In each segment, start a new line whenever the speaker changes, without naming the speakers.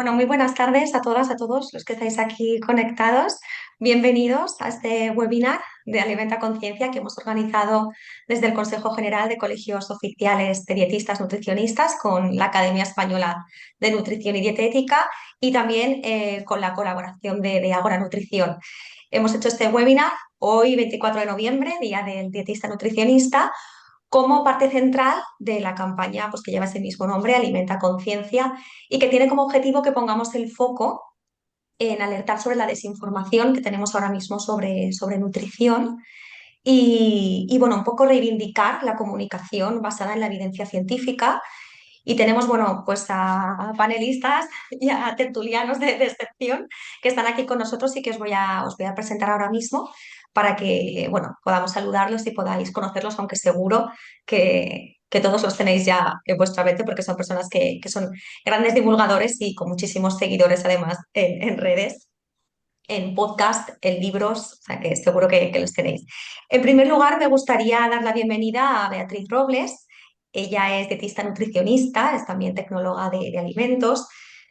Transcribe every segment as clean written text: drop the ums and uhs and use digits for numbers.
Bueno, muy buenas tardes a todas, a todos los que estáis aquí conectados. Bienvenidos a este webinar de Alimenta Conciencia que hemos organizado desde el Consejo General de Colegios Oficiales de Dietistas Nutricionistas con la Academia Española de Nutrición y Dietética y también con la colaboración de Ágora Nutrición. Hemos hecho este webinar hoy, 24 de noviembre, Día del Dietista Nutricionista, como parte central de la campaña pues, que lleva ese mismo nombre, Alimenta Conciencia, y que tiene como objetivo que pongamos el foco en alertar sobre la desinformación que tenemos ahora mismo sobre nutrición y, bueno, un poco reivindicar la comunicación basada en la evidencia científica. Y tenemos, bueno, pues a panelistas y a tertulianos de excepción que están aquí con nosotros y que os voy a presentar ahora mismo para que, bueno, podamos saludarlos y podáis conocerlos, aunque seguro que todos los tenéis ya en vuestra mente porque son personas que son grandes divulgadores y con muchísimos seguidores además en redes, en podcast, en libros, o sea que seguro que los tenéis. En primer lugar, me gustaría dar la bienvenida a Beatriz Robles. Ella es dietista nutricionista, es también tecnóloga de alimentos.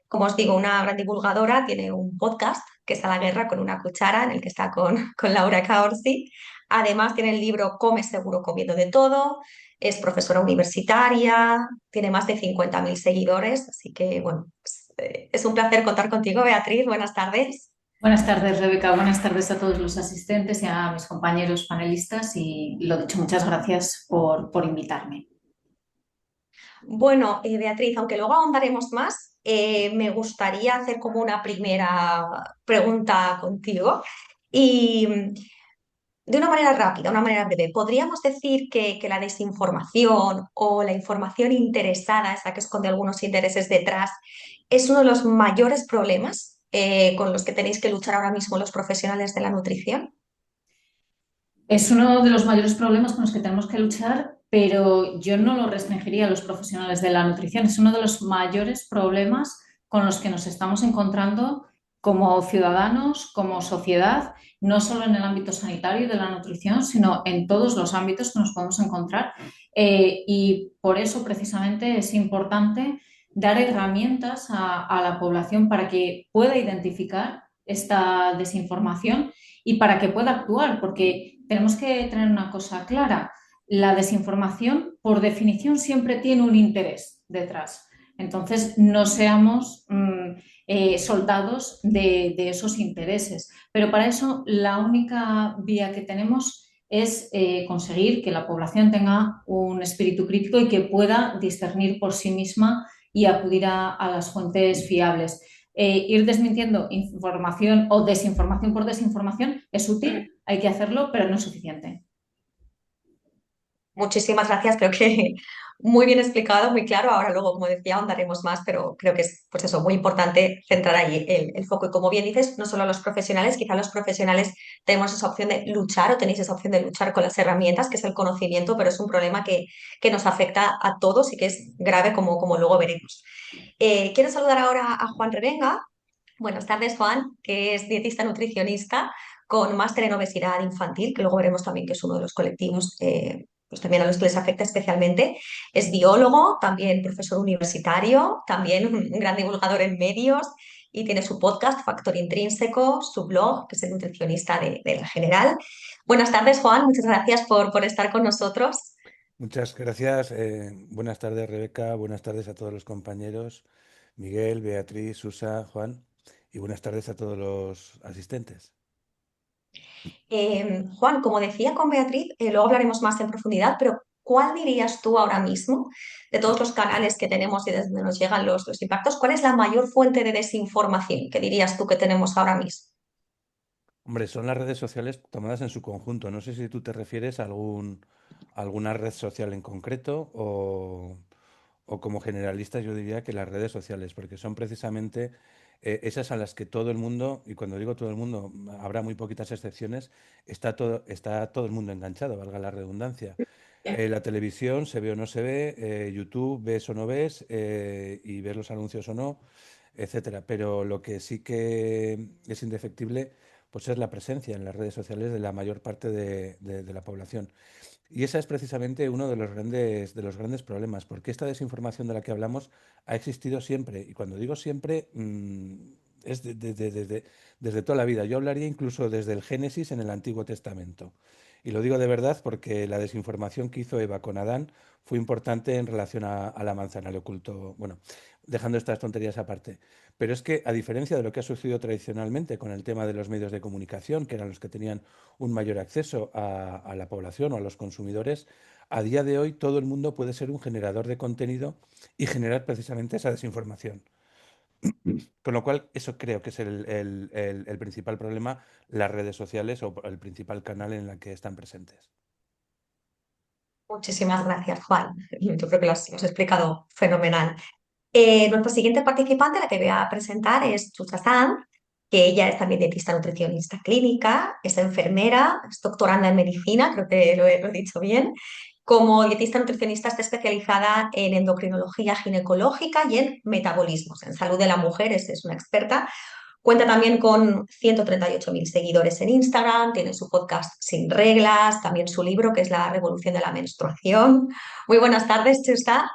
Como os digo, una gran divulgadora, tiene un podcast que es A la guerra con una cuchara, en el que está con Laura Caorsi. Además, tiene el libro Come seguro comiendo de todo, es profesora universitaria, tiene más de 50.000 seguidores, así que, bueno, pues, es un placer contar contigo, Beatriz. Buenas tardes.
Buenas tardes, Rebeca. Buenas tardes a todos los asistentes y a mis compañeros panelistas y lo dicho, muchas gracias por invitarme.
Bueno, Beatriz, aunque luego ahondaremos más, me gustaría hacer como una primera pregunta contigo y de una manera rápida, una manera breve. ¿Podríamos decir que la desinformación o la información interesada, esa que esconde algunos intereses detrás, es uno de los mayores problemas con los que tenéis que luchar ahora mismo los profesionales de la nutrición?
Es uno de los mayores problemas con los que tenemos que luchar, pero yo no lo restringiría a los profesionales de la nutrición. Es uno de los mayores problemas con los que nos estamos encontrando como ciudadanos, como sociedad, no solo en el ámbito sanitario de la nutrición, sino en todos los ámbitos que nos podemos encontrar. Y por eso precisamente es importante dar herramientas a la población para que pueda identificar esta desinformación y para que pueda actuar, porque tenemos que tener una cosa clara, la desinformación por definición siempre tiene un interés detrás. Entonces, no seamos soldados de esos intereses. Pero para eso, la única vía que tenemos es conseguir que la población tenga un espíritu crítico y que pueda discernir por sí misma y acudir a las fuentes fiables. Ir desmintiendo información o desinformación por desinformación es útil, hay que hacerlo, pero no es suficiente.
Muchísimas gracias, creo que muy bien explicado, muy claro. Ahora luego, como decía, ahondaremos más, pero creo que es pues eso, muy importante centrar ahí el foco. Y como bien dices, no solo los profesionales, quizá los profesionales tenemos esa opción de luchar o tenéis esa opción de luchar con las herramientas, que es el conocimiento, pero es un problema que nos afecta a todos y que es grave, como luego veremos. Quiero saludar ahora a Juan Revenga. Buenas tardes, Juan, que es dietista nutricionista con máster en obesidad infantil, que luego veremos también que es uno de los colectivos pues también a los que les afecta especialmente. Es biólogo, también profesor universitario, también un gran divulgador en medios y tiene su podcast Factor Intrínseco, su blog, que es el nutricionista de La General. Buenas tardes, Juan, muchas gracias por estar con nosotros.
Muchas gracias. Buenas tardes, Rebeca. Buenas tardes a todos los compañeros, Miguel, Beatriz, Susa, Juan. Y buenas tardes a todos los asistentes.
Juan, como decía con Beatriz, luego hablaremos más en profundidad, pero ¿cuál dirías tú ahora mismo, de todos los canales que tenemos y desde donde nos llegan los impactos, cuál es la mayor fuente de desinformación que dirías tú que tenemos ahora mismo?
Hombre, son las redes sociales tomadas en su conjunto. No sé si tú te refieres a alguna red social en concreto o como generalista yo diría que las redes sociales, porque son precisamente esas a las que todo el mundo, y cuando digo todo el mundo, habrá muy poquitas excepciones, está todo el mundo enganchado, valga la redundancia. La televisión se ve o no se ve, YouTube ves o no ves, y ves los anuncios o no, etcétera. Pero lo que sí que es indefectible, pues es la presencia en las redes sociales de la mayor parte de la población. Y ese es precisamente uno de los grandes problemas, porque esta desinformación de la que hablamos ha existido siempre. Y cuando digo siempre, es desde toda la vida. Yo hablaría incluso desde el Génesis en el Antiguo Testamento. Y lo digo de verdad porque la desinformación que hizo Eva con Adán fue importante en relación a la manzana, le ocultó, bueno, dejando estas tonterías aparte. Pero es que, a diferencia de lo que ha sucedido tradicionalmente con el tema de los medios de comunicación, que eran los que tenían un mayor acceso a la población o a los consumidores, a día de hoy todo el mundo puede ser un generador de contenido y generar precisamente esa desinformación. Con lo cual, eso creo que es el principal problema, las redes sociales o el principal canal en el que están presentes.
Muchísimas gracias, Juan. Yo creo que lo has explicado fenomenal. Nuestra siguiente participante, la que voy a presentar, es Chucha Sanz, que ella es también dietista nutricionista clínica, es enfermera, es doctoranda en medicina, creo que lo he dicho bien. Como dietista nutricionista está especializada en endocrinología ginecológica y en metabolismos, en salud de la mujer, es una experta. Cuenta también con 138.000 seguidores en Instagram, tiene su podcast Sin Reglas, también su libro que es La Revolución de la Menstruación. Muy buenas tardes, Chusta.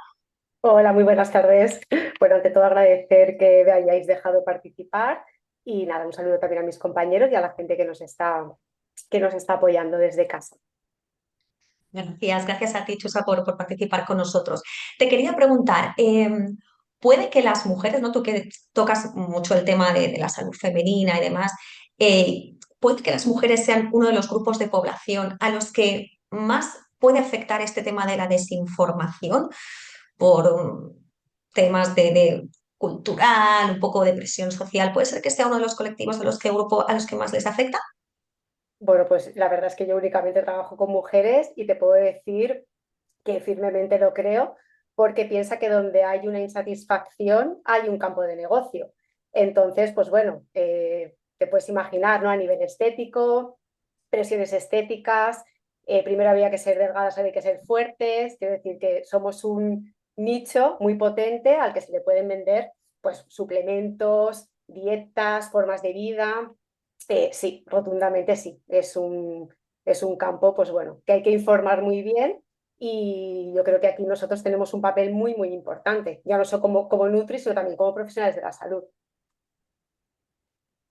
Hola, muy buenas tardes. Bueno, ante todo agradecer que me hayáis dejado participar y nada, un saludo también a mis compañeros y a la gente que nos está apoyando desde casa.
Gracias a ti, Chusa, por participar con nosotros. Te quería preguntar, ¿puede que las mujeres, ¿no? Tú que tocas mucho el tema de la salud femenina y demás, ¿puede que las mujeres sean uno de los grupos de población a los que más puede afectar este tema de la desinformación por temas de cultural, un poco de presión social? ¿Puede ser que sea uno de los colectivos a los que más les afecta?
Bueno, pues la verdad es que yo únicamente trabajo con mujeres y te puedo decir que firmemente lo creo, porque piensa que donde hay una insatisfacción hay un campo de negocio. Entonces, pues bueno, te puedes imaginar, ¿no? A nivel estético, presiones estéticas, primero había que ser delgadas, había que ser fuertes, quiero decir que somos un nicho muy potente al que se le pueden vender pues suplementos, dietas, formas de vida. Sí, rotundamente sí, es un campo pues bueno, que hay que informar muy bien y yo creo que aquí nosotros tenemos un papel muy, muy importante, ya no solo como Nutri, sino también como profesionales de la salud.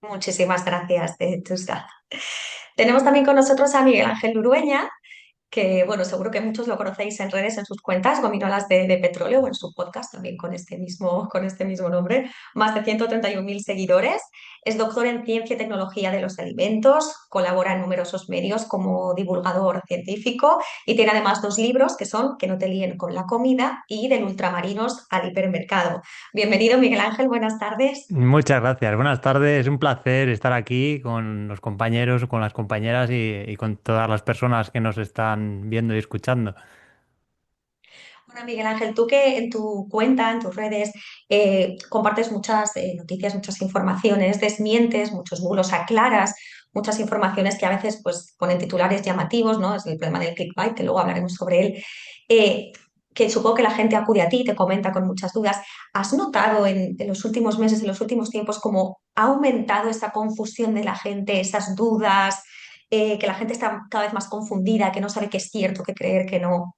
Muchísimas gracias, Chusca. Tenemos también con nosotros a Miguel Ángel Urueña, que bueno, seguro que muchos lo conocéis en redes, en sus cuentas, Gominolas de Petróleo o en su podcast también con este mismo nombre, más de 131.000 seguidores. Es doctor en Ciencia y Tecnología de los Alimentos, colabora en numerosos medios como divulgador científico y tiene además dos libros que son Que no te líen con la comida y Del ultramarinos al hipermercado. Bienvenido, Miguel Ángel, buenas tardes.
Muchas gracias. Buenas tardes. Es un placer estar aquí con los compañeros, con las compañeras y con todas las personas que nos están viendo y escuchando.
Bueno, Miguel Ángel, tú que en tu cuenta, en tus redes, compartes muchas noticias, muchas informaciones, desmientes, muchos bulos, aclaras muchas informaciones que a veces pues, ponen titulares llamativos, ¿no? Es el problema del clickbait, que luego hablaremos sobre él, eh, que supongo que la gente acude a ti, te comenta con muchas dudas. ¿Has notado en los últimos meses, en los últimos tiempos, cómo ha aumentado esa confusión de la gente, esas dudas, que la gente está cada vez más confundida, que no sabe qué es cierto, qué creer, qué no?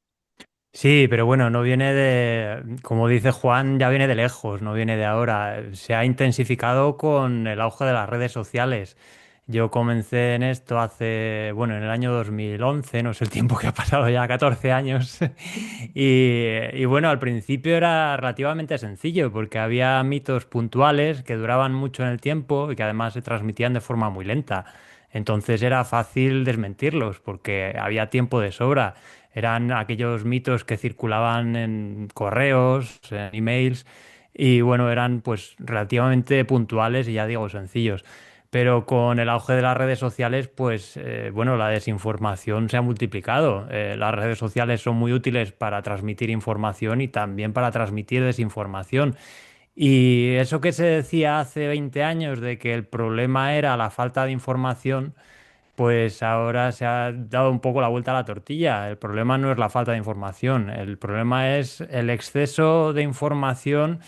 Sí, pero bueno, no viene de, como dice Juan, ya viene de lejos, no viene de ahora. Se ha intensificado con el auge de las redes sociales. Yo comencé en esto hace, bueno, en el año 2011, no sé el tiempo que ha pasado ya, 14 años. Y bueno, al principio era relativamente sencillo porque había mitos puntuales que duraban mucho en el tiempo y que además se transmitían de forma muy lenta. Entonces era fácil desmentirlos porque había tiempo de sobra. Eran aquellos mitos que circulaban en correos, en emails, y bueno, eran pues relativamente puntuales y ya digo sencillos. Pero con el auge de las redes sociales, pues bueno, la desinformación se ha multiplicado. Las redes sociales son muy útiles para transmitir información y también para transmitir desinformación. Y eso que se decía hace 20 años de que el problema era la falta de información, pues ahora se ha dado un poco la vuelta a la tortilla. El problema no es la falta de información, el problema es el exceso de información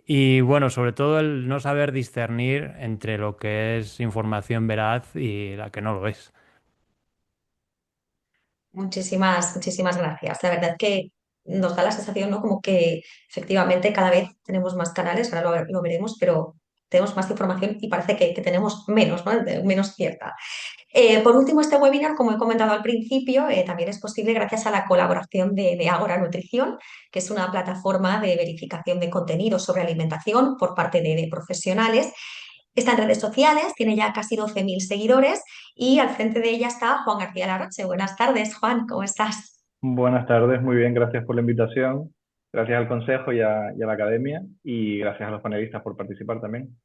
y bueno, sobre todo el no saber discernir entre lo que es información veraz y la que no lo es.
Muchísimas gracias. La verdad que nos da la sensación, ¿no? Como que efectivamente cada vez tenemos más canales, ahora lo veremos, pero tenemos más información y parece que tenemos menos, ¿no? Menos cierta. Por último, este webinar, como he comentado al principio, también es posible gracias a la colaboración de Ágora Nutrición, que es una plataforma de verificación de contenidos sobre alimentación por parte de profesionales. Está en redes sociales, tiene ya casi 12.000 seguidores y al frente de ella está Juan García Larroche. Buenas tardes, Juan, ¿cómo estás?
Buenas tardes, muy bien, gracias por la invitación, gracias al consejo y a la academia y gracias a los panelistas por participar también.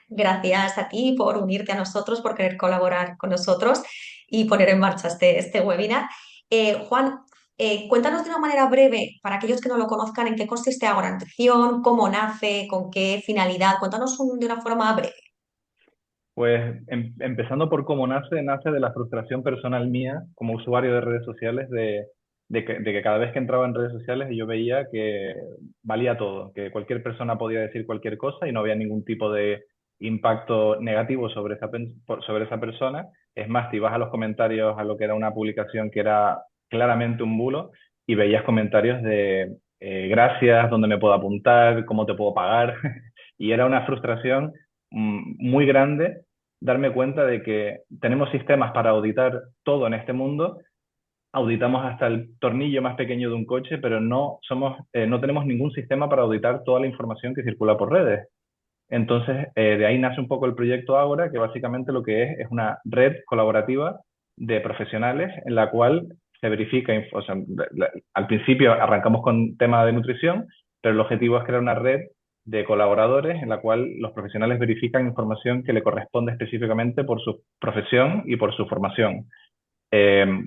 Gracias a ti por unirte a nosotros, por querer colaborar con nosotros y poner en marcha este webinar. Juan, cuéntanos de una manera breve, para aquellos que no lo conozcan, en qué consiste Ágora Nutrición, cómo nace, con qué finalidad. Cuéntanos de una forma breve.
Pues empezando por cómo nace de la frustración personal mía como usuario de redes sociales, de que cada vez que entraba en redes sociales yo veía que valía todo, que cualquier persona podía decir cualquier cosa y no había ningún tipo de impacto negativo sobre esa persona. Es más, te ibas a los comentarios a lo que era una publicación que era claramente un bulo y veías comentarios de gracias, dónde me puedo apuntar, cómo te puedo pagar. Y era una frustración muy grande darme cuenta de que tenemos sistemas para auditar todo en este mundo, auditamos hasta el tornillo más pequeño de un coche, pero no tenemos ningún sistema para auditar toda la información que circula por redes. Entonces, de ahí nace un poco el proyecto Ágora, que básicamente lo que es una red colaborativa de profesionales en la cual se verifica, o sea, al principio arrancamos con tema de nutrición, pero el objetivo es crear una red de colaboradores en la cual los profesionales verifican información que le corresponde específicamente por su profesión y por su formación.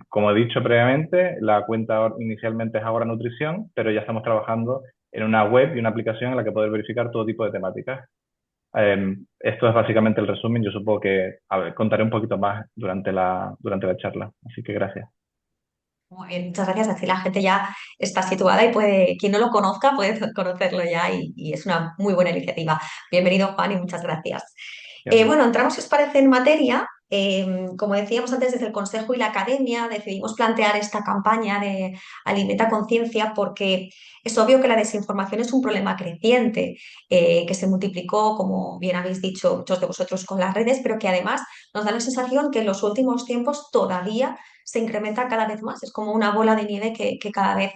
Como he dicho previamente, la cuenta inicialmente es Ágora Nutrición, pero ya estamos trabajando en una web y una aplicación en la que poder verificar todo tipo de temáticas. Esto es básicamente el resumen. Yo supongo que contaré un poquito más durante la charla. Así que gracias.
Muy bien, muchas gracias. Así la gente ya está situada y puede, quien no lo conozca, puede conocerlo ya y es una muy buena iniciativa. Bienvenido, Juan, y muchas gracias.
Gracias.
Bueno, entramos, si os parece, en materia. Como decíamos antes, desde el Consejo y la Academia decidimos plantear esta campaña de Alimenta Conciencia porque es obvio que la desinformación es un problema creciente, que se multiplicó, como bien habéis dicho muchos de vosotros, con las redes, pero que además nos da la sensación que en los últimos tiempos todavía se incrementa cada vez más. Es como una bola de nieve que cada vez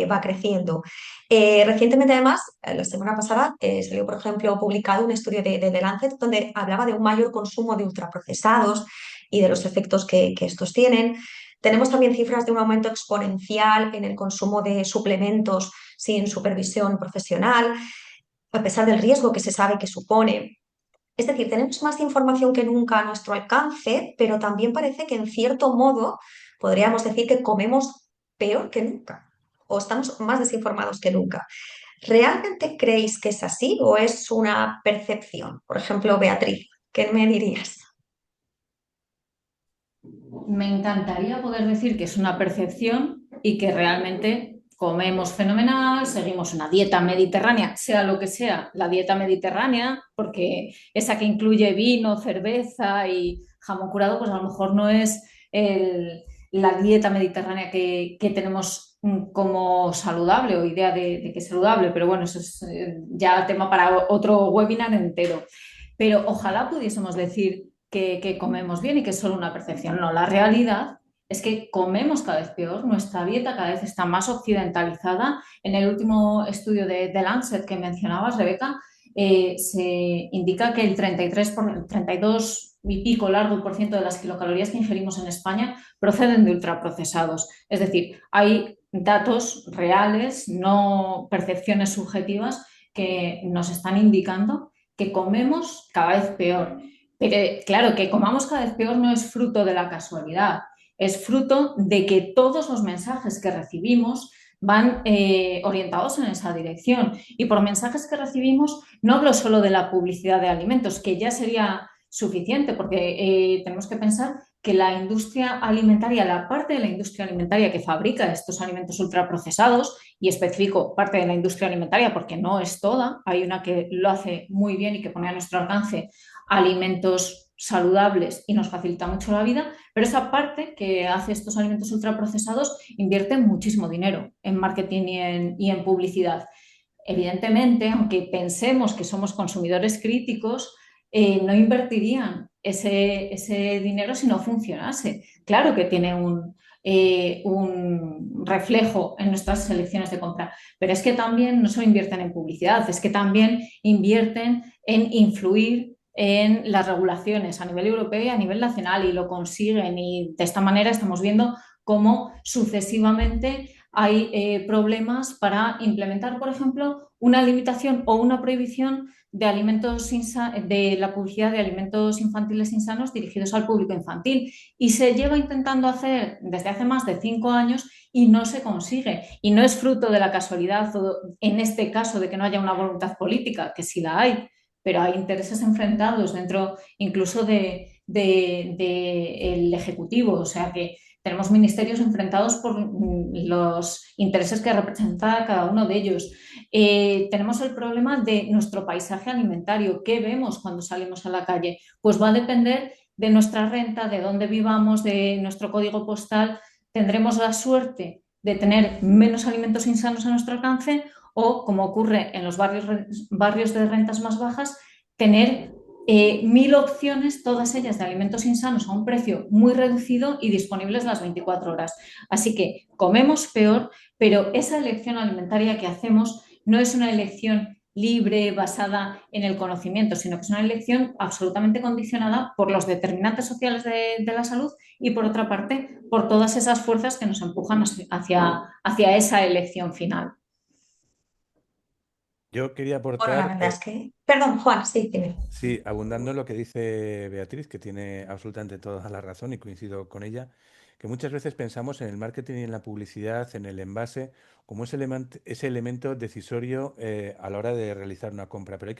va creciendo. Recientemente, además, la semana pasada, salió, por ejemplo, publicado un estudio de The Lancet donde hablaba de un mayor consumo de ultraprocesados y de los efectos que estos tienen. Tenemos también cifras de un aumento exponencial en el consumo de suplementos sin supervisión profesional, a pesar del riesgo que se sabe que supone. Es decir, tenemos más información que nunca a nuestro alcance, pero también parece que en cierto modo podríamos decir que comemos peor que nunca o estamos más desinformados que nunca. ¿Realmente creéis que es así o es una percepción? Por ejemplo, Beatriz, ¿qué me dirías?
Me encantaría poder decir que es una percepción y que realmente comemos fenomenal, seguimos una dieta mediterránea, sea lo que sea, la dieta mediterránea, porque esa que incluye vino, cerveza y jamón curado, pues a lo mejor no es la dieta mediterránea que tenemos como saludable o idea de que es saludable, pero bueno, eso es ya tema para otro webinar entero. Pero ojalá pudiésemos decir que comemos bien y que es solo una percepción. No, la realidad es que comemos cada vez peor, nuestra dieta cada vez está más occidentalizada. En el último estudio de Lancet que mencionabas, Rebeca, se indica que el 32 y pico largo por ciento de las kilocalorías que ingerimos en España proceden de ultraprocesados. Es decir, hay datos reales, no percepciones subjetivas, que nos están indicando que comemos cada vez peor. Pero claro, que comamos cada vez peor no es fruto de la casualidad, es fruto de que todos los mensajes que recibimos van orientados en esa dirección. Y por mensajes que recibimos no hablo solo de la publicidad de alimentos, que ya sería suficiente, porque tenemos que pensar que la industria alimentaria, la parte de la industria alimentaria que fabrica estos alimentos ultraprocesados, y especifico parte de la industria alimentaria porque no es toda, hay una que lo hace muy bien y que pone a nuestro alcance alimentos saludables y nos facilita mucho la vida, pero esa parte que hace estos alimentos ultraprocesados invierte muchísimo dinero en marketing y en publicidad. Evidentemente, aunque pensemos que somos consumidores críticos, no invertirían ese dinero si no funcionase. Claro que tiene un reflejo en nuestras elecciones de compra, pero es que también no solo invierten en publicidad, es que también invierten en influir en las regulaciones a nivel europeo y a nivel nacional y lo consiguen, y de esta manera estamos viendo cómo sucesivamente hay problemas para implementar, por ejemplo, una limitación o una prohibición de la publicidad de alimentos infantiles insanos dirigidos al público infantil. Y se lleva intentando hacer desde hace más de 5 años y no se consigue. Y no es fruto de la casualidad o, en este caso, de que no haya una voluntad política, que sí la hay, pero hay intereses enfrentados dentro incluso el Ejecutivo. O sea que tenemos ministerios enfrentados por los intereses que representa cada uno de ellos. Tenemos el problema de nuestro paisaje alimentario. ¿Qué vemos cuando salimos a la calle? Pues va a depender de nuestra renta, de dónde vivamos, de nuestro código postal. Tendremos la suerte de tener menos alimentos insanos a nuestro alcance o, como ocurre en los barrios de rentas más bajas, tener 1.000 opciones, todas ellas de alimentos insanos a un precio muy reducido y disponibles las 24 horas. Así que comemos peor, pero esa elección alimentaria que hacemos no es una elección libre, basada en el conocimiento, sino que es una elección absolutamente condicionada por los determinantes sociales de la salud y, por otra parte, por todas esas fuerzas que nos empujan hacia esa elección final.
Yo quería
Bueno, la
aportar,
verdad es que... Perdón, Juan, sí, dime.
sí, abundando en lo que dice Beatriz, que tiene absolutamente toda la razón y coincido con ella, que muchas veces pensamos en el marketing y en la publicidad, en el envase, como ese elemento decisorio a la hora de realizar una compra. Pero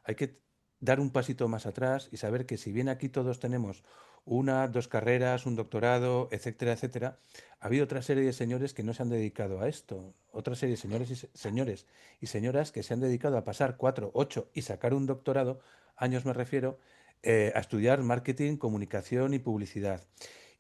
hay que dar un pasito más atrás y saber que si bien aquí todos tenemos una, dos carreras, un doctorado, etcétera, etcétera, ha habido otra serie de señores que no se han dedicado a esto, otra serie de señores y señoras que se han dedicado a pasar 4, 8 y sacar un doctorado, años me refiero, a estudiar marketing, comunicación y publicidad.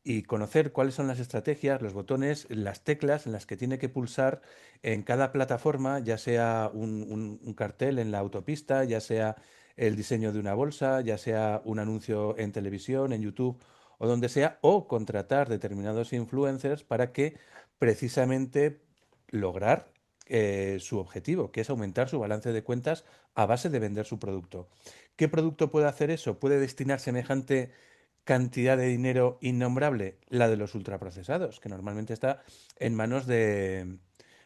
Y conocer cuáles son las estrategias, los botones, las teclas en las que tiene que pulsar en cada plataforma, ya sea un cartel en la autopista, ya sea el diseño de una bolsa, ya sea un anuncio en televisión, en YouTube o donde sea, o contratar determinados influencers para que precisamente lograr su objetivo, que es aumentar su balance de cuentas a base de vender su producto. ¿Qué producto puede hacer eso? ¿Puede destinar semejante cantidad de dinero innombrable? La de los ultraprocesados, que normalmente está en manos de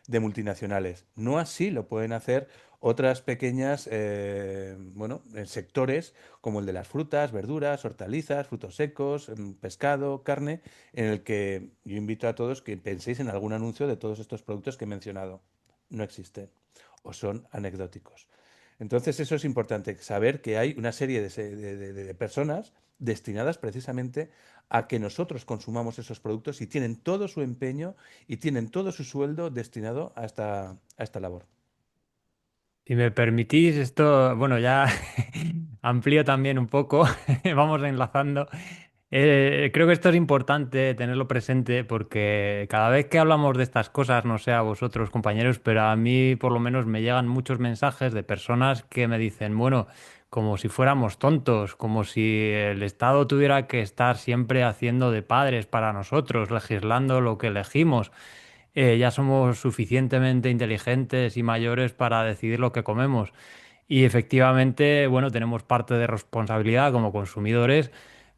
multinacionales. No así lo pueden hacer otras pequeñas, bueno, sectores como el de las frutas, verduras, hortalizas, frutos secos, pescado, carne, en el que yo invito a todos que penséis en algún anuncio de todos estos productos que he mencionado. No existen o son anecdóticos. Entonces eso es importante, saber que hay una serie de personas destinadas precisamente a que nosotros consumamos esos productos y tienen todo su empeño y tienen todo su sueldo destinado a esta labor.
Si me permitís, esto, bueno, ya amplío también un poco, vamos enlazando. Creo que esto es importante tenerlo presente porque cada vez que hablamos de estas cosas, no sé a vosotros compañeros, pero a mí por lo menos me llegan muchos mensajes de personas que me dicen, bueno, como si fuéramos tontos, como si el Estado tuviera que estar siempre haciendo de padres para nosotros, legislando lo que elegimos. Ya somos suficientemente inteligentes y mayores para decidir lo que comemos. Y efectivamente, bueno, tenemos parte de responsabilidad como consumidores,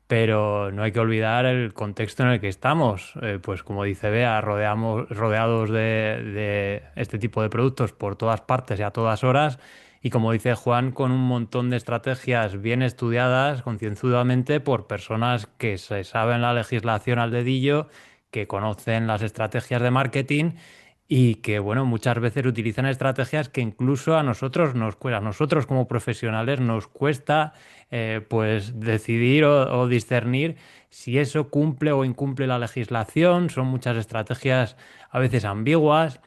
pero no hay que olvidar el contexto en el que estamos. Pues como dice Bea, rodeados de este tipo de productos por todas partes y a todas horas. Y como dice Juan, con un montón de estrategias bien estudiadas, concienzudamente, por personas que se saben la legislación al dedillo, que conocen las estrategias de marketing y que, bueno, muchas veces utilizan estrategias que incluso a nosotros a nosotros como profesionales nos cuesta pues decidir o discernir si eso cumple o incumple la legislación. Son muchas estrategias a veces ambiguas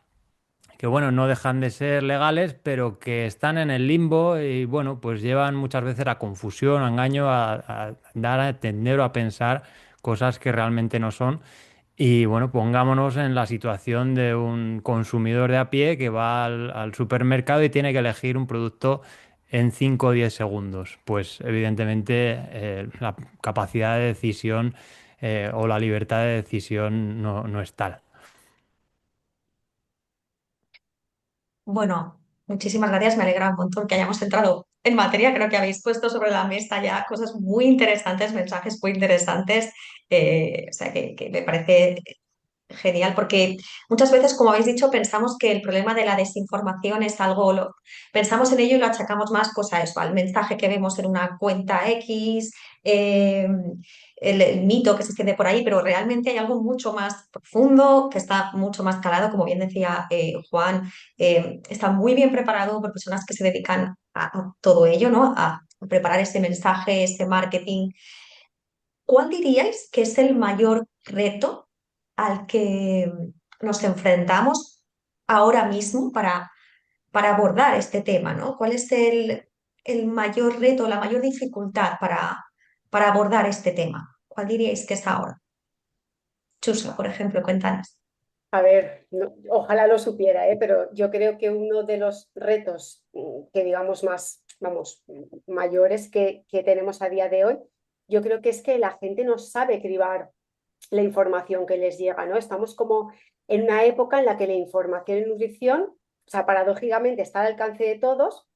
que bueno, no dejan de ser legales, pero que están en el limbo y bueno, pues llevan muchas veces a confusión, a engaño, a dar a entender o a pensar cosas que realmente no son. Y bueno, pongámonos en la situación de un consumidor de a pie que va al supermercado y tiene que elegir un producto en 5 o 10 segundos. Pues evidentemente la capacidad de decisión o la libertad de decisión no es tal.
Bueno, muchísimas gracias, me alegra un montón que hayamos entrado en materia. Creo que habéis puesto sobre la mesa ya cosas muy interesantes, mensajes muy interesantes. O sea, que me parece genial, porque muchas veces, como habéis dicho, pensamos que el problema de la desinformación es algo, pensamos en ello y lo achacamos más cosa a eso, al mensaje que vemos en una cuenta X, el mito que se extiende por ahí, pero realmente hay algo mucho más profundo, que está mucho más calado, como bien decía Juan, está muy bien preparado por personas que se dedican a todo ello, ¿no? A preparar ese mensaje, ese marketing. ¿Cuál diríais que es el mayor reto al que nos enfrentamos ahora mismo para abordar este tema, ¿no? ¿Cuál es el mayor reto, la mayor dificultad para abordar este tema? ¿Cuál diríais que es ahora? Chusa, por ejemplo, cuéntanos.
A ver, ojalá lo supiera, pero yo creo que uno de los retos que digamos más, vamos, mayores que tenemos a día de hoy, yo creo que es que la gente no sabe cribar la información que les llega, ¿no? Estamos como en una época en la que la información en nutrición, o sea, paradójicamente está al alcance de todos,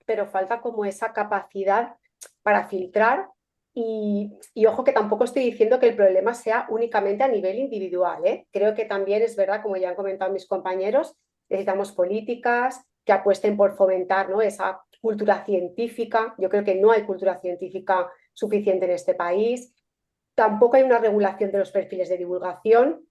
pero falta como esa capacidad para filtrar y ojo que tampoco estoy diciendo que el problema sea únicamente a nivel individual, ¿eh? Creo que también es verdad, como ya han comentado mis compañeros, necesitamos políticas que apuesten por fomentar, ¿no?, esa cultura científica. Yo creo que no hay cultura científica suficiente en este país. Tampoco hay una regulación de los perfiles de divulgación.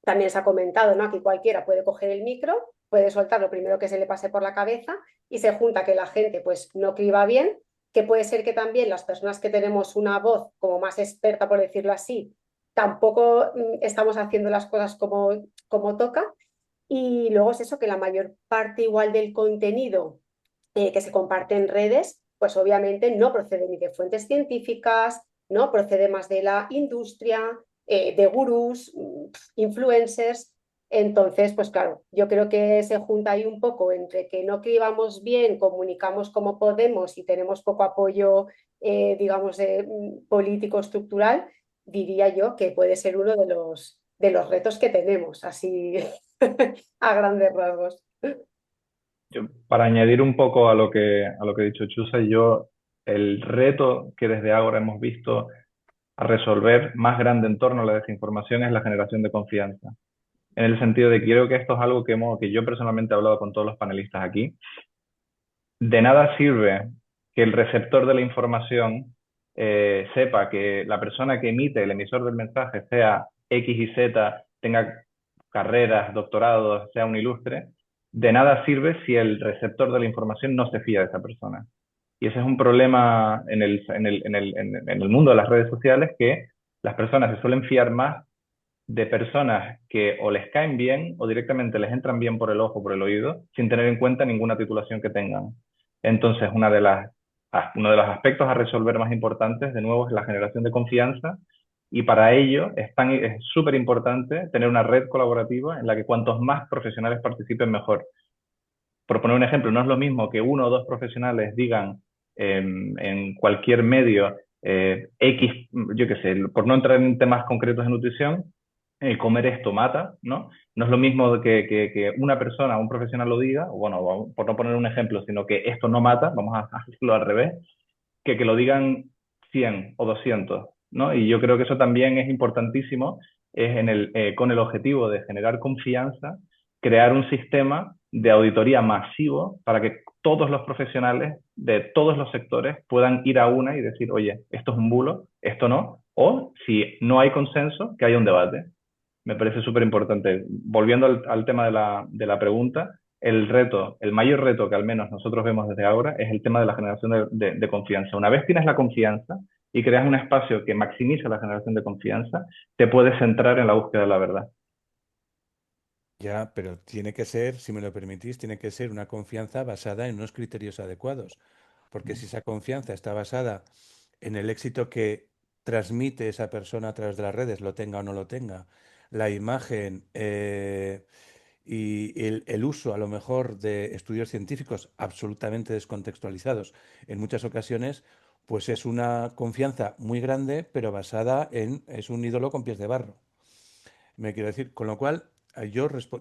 También se ha comentado, ¿no?, que cualquiera puede coger el micro, puede soltar lo primero que se le pase por la cabeza y se junta que la gente pues no criba bien, que puede ser que también las personas que tenemos una voz como más experta, por decirlo así, tampoco estamos haciendo las cosas como toca. Y luego es eso, que la mayor parte igual del contenido que se comparte en redes, pues obviamente no procede ni de fuentes científicas, no procede más de la industria, de gurús, influencers. Entonces, pues claro, yo creo que se junta ahí un poco entre que no cribamos bien, comunicamos como podemos y tenemos poco apoyo, digamos, político estructural, diría yo que puede ser uno de los retos que tenemos, así a grandes rasgos.
Para añadir un poco a lo que ha dicho Chusa, el reto que desde ahora hemos visto a resolver más grande en torno a la desinformación es la generación de confianza. En el sentido de que creo que esto es algo que yo personalmente he hablado con todos los panelistas aquí. De nada sirve que el receptor de la información sepa que la persona que emite, el emisor del mensaje, sea X y Z, tenga carreras, doctorados, sea un ilustre. De nada sirve si el receptor de la información no se fía de esa persona. Y ese es un problema en el mundo de las redes sociales, que las personas se suelen fiar más de personas que o les caen bien o directamente les entran bien por el ojo, por el oído, sin tener en cuenta ninguna titulación que tengan. Entonces, uno de los aspectos a resolver más importantes, de nuevo, es la generación de confianza, y para ello es súper importante tener una red colaborativa en la que cuantos más profesionales participen, mejor. Por poner un ejemplo, no es lo mismo que uno o dos profesionales digan en cualquier medio X, yo qué sé, por no entrar en temas concretos de nutrición, comer esto mata, ¿no? No es lo mismo que una persona, un profesional lo diga, o bueno, por no poner un ejemplo, sino que esto no mata, vamos a hacerlo al revés, que lo digan 100 o 200, ¿no? Y yo creo que eso también es importantísimo, es con el objetivo de generar confianza, crear un sistema de auditoría masivo para que todos los profesionales de todos los sectores puedan ir a una y decir, oye, esto es un bulo, esto no, o si no hay consenso, que haya un debate. Me parece súper importante. Volviendo al tema de la pregunta, el mayor reto que al menos nosotros vemos desde ahora es el tema de la generación de confianza. Una vez tienes la confianza y creas un espacio que maximiza la generación de confianza, te puedes centrar en la búsqueda de la verdad.
Ya, pero tiene que ser, si me lo permitís, tiene que ser una confianza basada en unos criterios adecuados. Porque si esa confianza está basada en el éxito que transmite esa persona a través de las redes, lo tenga o no lo tenga, la imagen y el uso a lo mejor de estudios científicos absolutamente descontextualizados en muchas ocasiones, pues es una confianza muy grande, pero basada es un ídolo con pies de barro. Me quiero decir, con lo cual,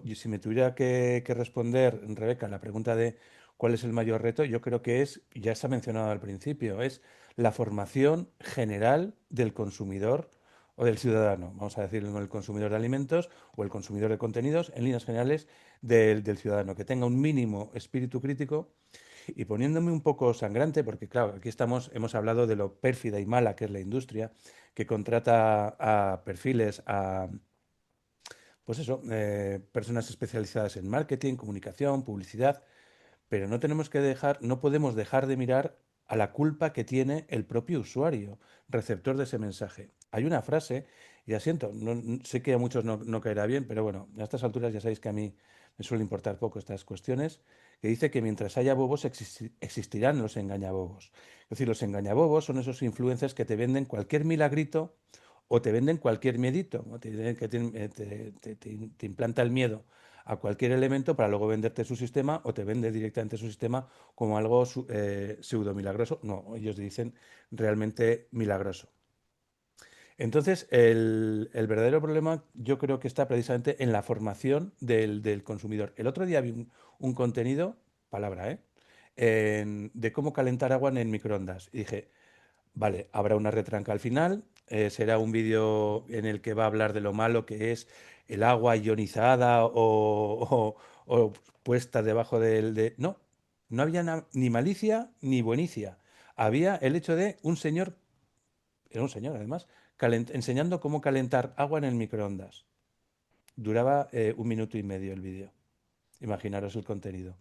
y si me tuviera que responder, Rebeca, la pregunta de cuál es el mayor reto, yo creo que es, ya se ha mencionado al principio, es la formación general del consumidor o del ciudadano, vamos a decirlo, el consumidor de alimentos o el consumidor de contenidos, en líneas generales, del ciudadano, que tenga un mínimo espíritu crítico y poniéndome un poco sangrante, porque claro, aquí hemos hablado de lo pérfida y mala que es la industria, que contrata a perfiles, pues eso, personas especializadas en marketing, comunicación, publicidad, pero no podemos dejar de mirar a la culpa que tiene el propio usuario, receptor de ese mensaje. Hay una frase, y asiento, sé que a muchos no caerá bien, pero bueno, a estas alturas ya sabéis que a mí me suele importar poco estas cuestiones, que dice que mientras haya bobos existirán los engañabobos. Es decir, los engañabobos son esos influencers que te venden cualquier milagrito o te venden cualquier miedito, ¿no? Te implanta el miedo a cualquier elemento para luego venderte su sistema o te vende directamente su sistema como algo pseudo milagroso. No, ellos dicen realmente milagroso. Entonces, el verdadero problema yo creo que está precisamente en la formación del consumidor. El otro día vi un contenido, palabra, de cómo calentar agua en el microondas. Y dije, vale, habrá una retranca al final, será un vídeo en el que va a hablar de lo malo que es el agua ionizada o puesta debajo No, no había ni malicia ni buenicia. Había el hecho de un señor, era un señor además, enseñando cómo calentar agua en el microondas. Duraba 1 minuto y medio el vídeo. Imaginaros el contenido.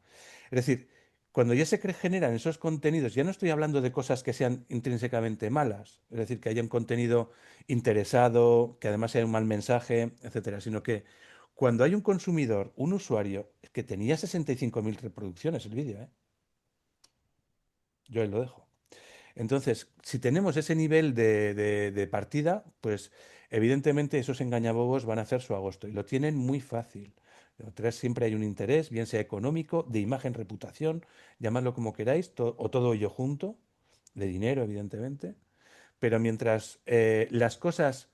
Es decir, cuando ya generan esos contenidos, ya no estoy hablando de cosas que sean intrínsecamente malas, es decir, que haya un contenido interesado, que además sea un mal mensaje, etcétera, sino que cuando hay un consumidor, un usuario, es que tenía 65.000 reproducciones el vídeo, ¿eh? Yo ahí lo dejo. Entonces, si tenemos ese nivel de partida, pues evidentemente esos engañabobos van a hacer su agosto y lo tienen muy fácil. Detrás siempre hay un interés, bien sea económico, de imagen, reputación, llamadlo como queráis, o todo ello junto, de dinero, evidentemente. Pero mientras las cosas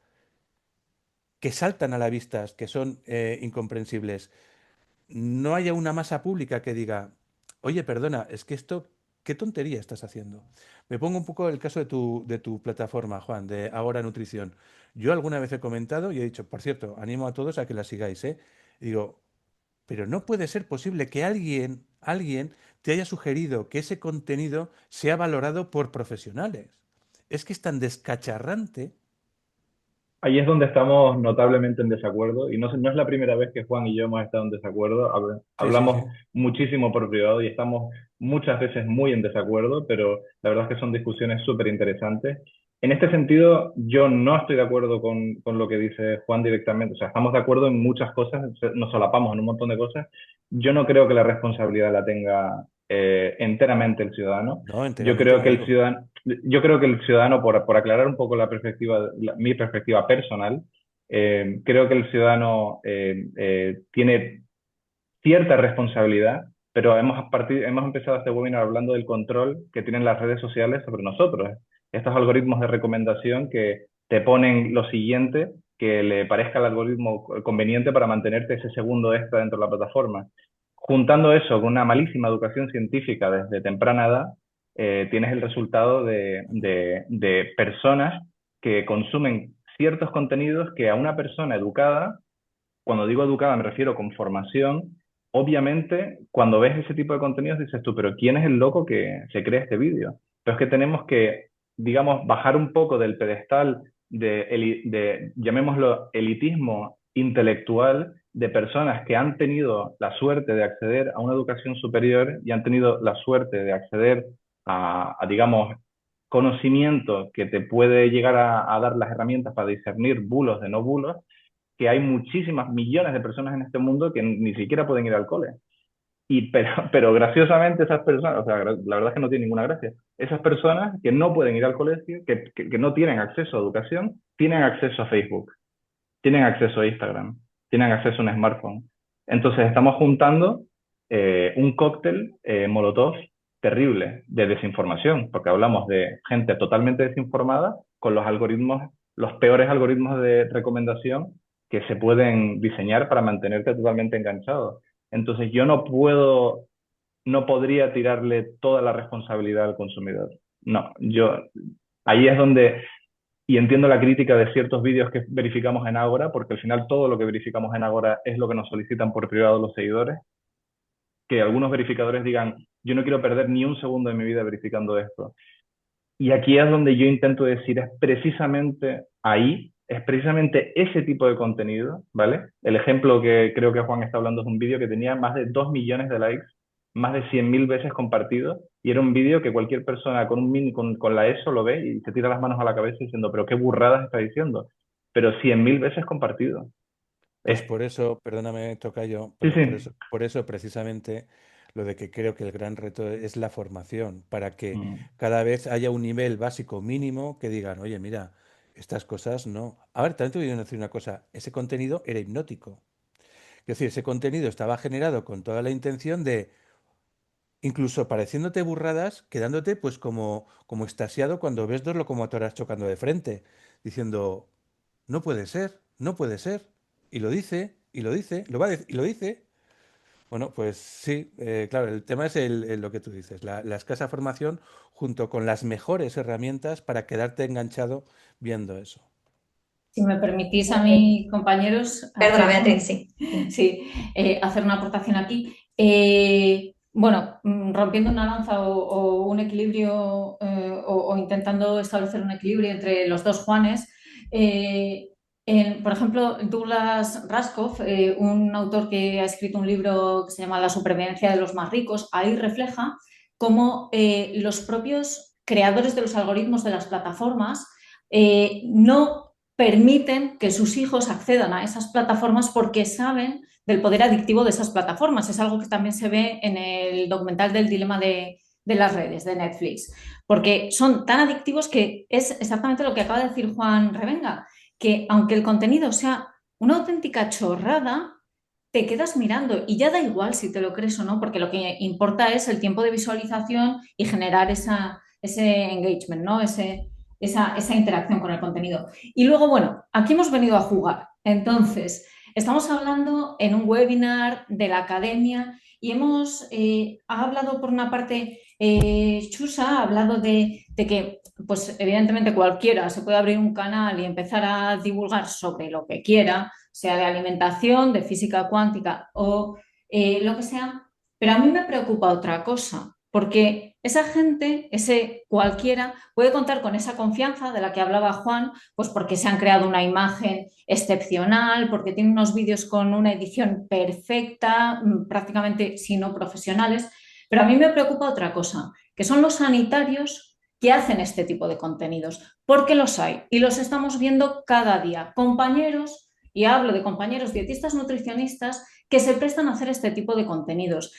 que saltan a la vista, que son incomprensibles, no haya una masa pública que diga, oye, perdona, es que esto, qué tontería estás haciendo. Me pongo un poco el caso de tu plataforma, Juan, de Agora Nutrición. Yo alguna vez he comentado y he dicho, por cierto, animo a todos a que la sigáis, ¿eh? Y digo, pero no puede ser posible que alguien te haya sugerido que ese contenido sea valorado por profesionales. Es que es tan descacharrante.
Ahí es donde estamos notablemente en desacuerdo y no es la primera vez que Juan y yo hemos estado en desacuerdo.
Sí, sí, sí.
Hablamos muchísimo por privado y estamos muchas veces muy en desacuerdo, pero la verdad es que son discusiones súper interesantes. En este sentido, yo no estoy de acuerdo con lo que dice Juan directamente. O sea, estamos de acuerdo en muchas cosas, nos solapamos en un montón de cosas. Yo no creo que la responsabilidad la tenga enteramente el ciudadano.
No,
Yo
enteramente
creo
no
que el
digo.
ciudadano, yo creo que el ciudadano, por aclarar un poco la perspectiva, mi perspectiva personal, creo que el ciudadano tiene cierta responsabilidad, pero hemos empezado este webinar hablando del control que tienen las redes sociales sobre nosotros. Estos algoritmos de recomendación que te ponen lo siguiente que le parezca al algoritmo conveniente para mantenerte ese segundo extra dentro de la plataforma. Juntando eso con una malísima educación científica desde temprana edad, tienes el resultado de personas que consumen ciertos contenidos que a una persona educada, cuando digo educada me refiero con formación, obviamente cuando ves ese tipo de contenidos dices tú, pero ¿quién es el loco que se cree este vídeo? Pero es que tenemos que, digamos, bajar un poco del pedestal llamémoslo, elitismo intelectual de personas que han tenido la suerte de acceder a una educación superior y han tenido la suerte de acceder digamos, conocimiento que te puede llegar a dar las herramientas para discernir bulos de no bulos, que hay muchísimas millones de personas en este mundo que ni siquiera pueden ir al cole. Pero graciosamente esas personas, o sea, la verdad es que no tiene ninguna gracia, esas personas que no pueden ir al colegio, que no tienen acceso a educación, tienen acceso a Facebook, tienen acceso a Instagram, tienen acceso a un smartphone. Entonces estamos juntando un cóctel molotov terrible de desinformación, porque hablamos de gente totalmente desinformada con los algoritmos, los peores algoritmos de recomendación que se pueden diseñar para mantenerte totalmente enganchado. Entonces yo no podría tirarle toda la responsabilidad al consumidor. No, ahí es donde, y entiendo la crítica de ciertos vídeos que verificamos en Ágora, porque al final todo lo que verificamos en Ágora es lo que nos solicitan por privado los seguidores, que algunos verificadores digan, yo no quiero perder ni un segundo de mi vida verificando esto. Y aquí es donde yo intento decir, es precisamente ahí, es precisamente ese tipo de contenido, ¿vale? El ejemplo que creo que Juan está hablando es un vídeo que tenía más de 2 millones de likes, más de 100.000 veces compartido, y era un vídeo que cualquier persona con la ESO lo ve y se tira las manos a la cabeza diciendo, pero qué burradas está diciendo, pero 100.000 veces compartido.
Pues por eso, perdóname, tocayo,
Sí,
pero
sí.
por eso precisamente lo de que creo que el gran reto es la formación, para que cada vez haya un nivel básico mínimo que digan, oye, mira, estas cosas no. A ver, también te voy a decir una cosa, ese contenido era hipnótico. Es decir, ese contenido estaba generado con toda la intención de, incluso pareciéndote burradas, quedándote pues como extasiado cuando ves dos locomotoras chocando de frente, diciendo, no puede ser, no puede ser. Y lo dice, y lo dice, y lo dice. Bueno, pues sí, claro, el tema es lo que tú dices, la escasa formación junto con las mejores herramientas para quedarte enganchado viendo eso.
Si me permitís a mis compañeros
Perdona,
hacer,
Beatriz, sí.
sí, hacer una aportación aquí. Bueno, rompiendo una lanza o un equilibrio o intentando establecer un equilibrio entre los dos Juanes. Por ejemplo, Douglas Rushkoff, un autor que ha escrito un libro que se llama La supervivencia de los más ricos, ahí refleja cómo los propios creadores de los algoritmos de las plataformas no permiten que sus hijos accedan a esas plataformas porque saben del poder adictivo de esas plataformas. Es algo que también se ve en el documental del dilema de las redes de Netflix, porque son tan adictivos que es exactamente lo que acaba de decir Juan Revenga, que aunque el contenido sea una auténtica chorrada, te quedas mirando y ya da igual si te lo crees o no, porque lo que importa es el tiempo de visualización y generar ese engagement, ¿no? Esa interacción con el contenido. Y luego, bueno, aquí hemos venido a jugar. Entonces, estamos hablando en un webinar de la academia y ha hablado por una parte, Chusa ha hablado de que, pues evidentemente cualquiera se puede abrir un canal y empezar a divulgar sobre lo que quiera, sea de alimentación, de física cuántica o lo que sea, pero a mí me preocupa otra cosa, porque esa gente, ese cualquiera, puede contar con esa confianza de la que hablaba Juan, pues porque se han creado una imagen excepcional, porque tienen unos vídeos con una edición perfecta, prácticamente si no profesionales, pero a mí me preocupa otra cosa, que son los sanitarios que hacen este tipo de contenidos, porque los hay y los estamos viendo cada día. Compañeros, y hablo de compañeros dietistas nutricionistas, que se prestan a hacer este tipo de contenidos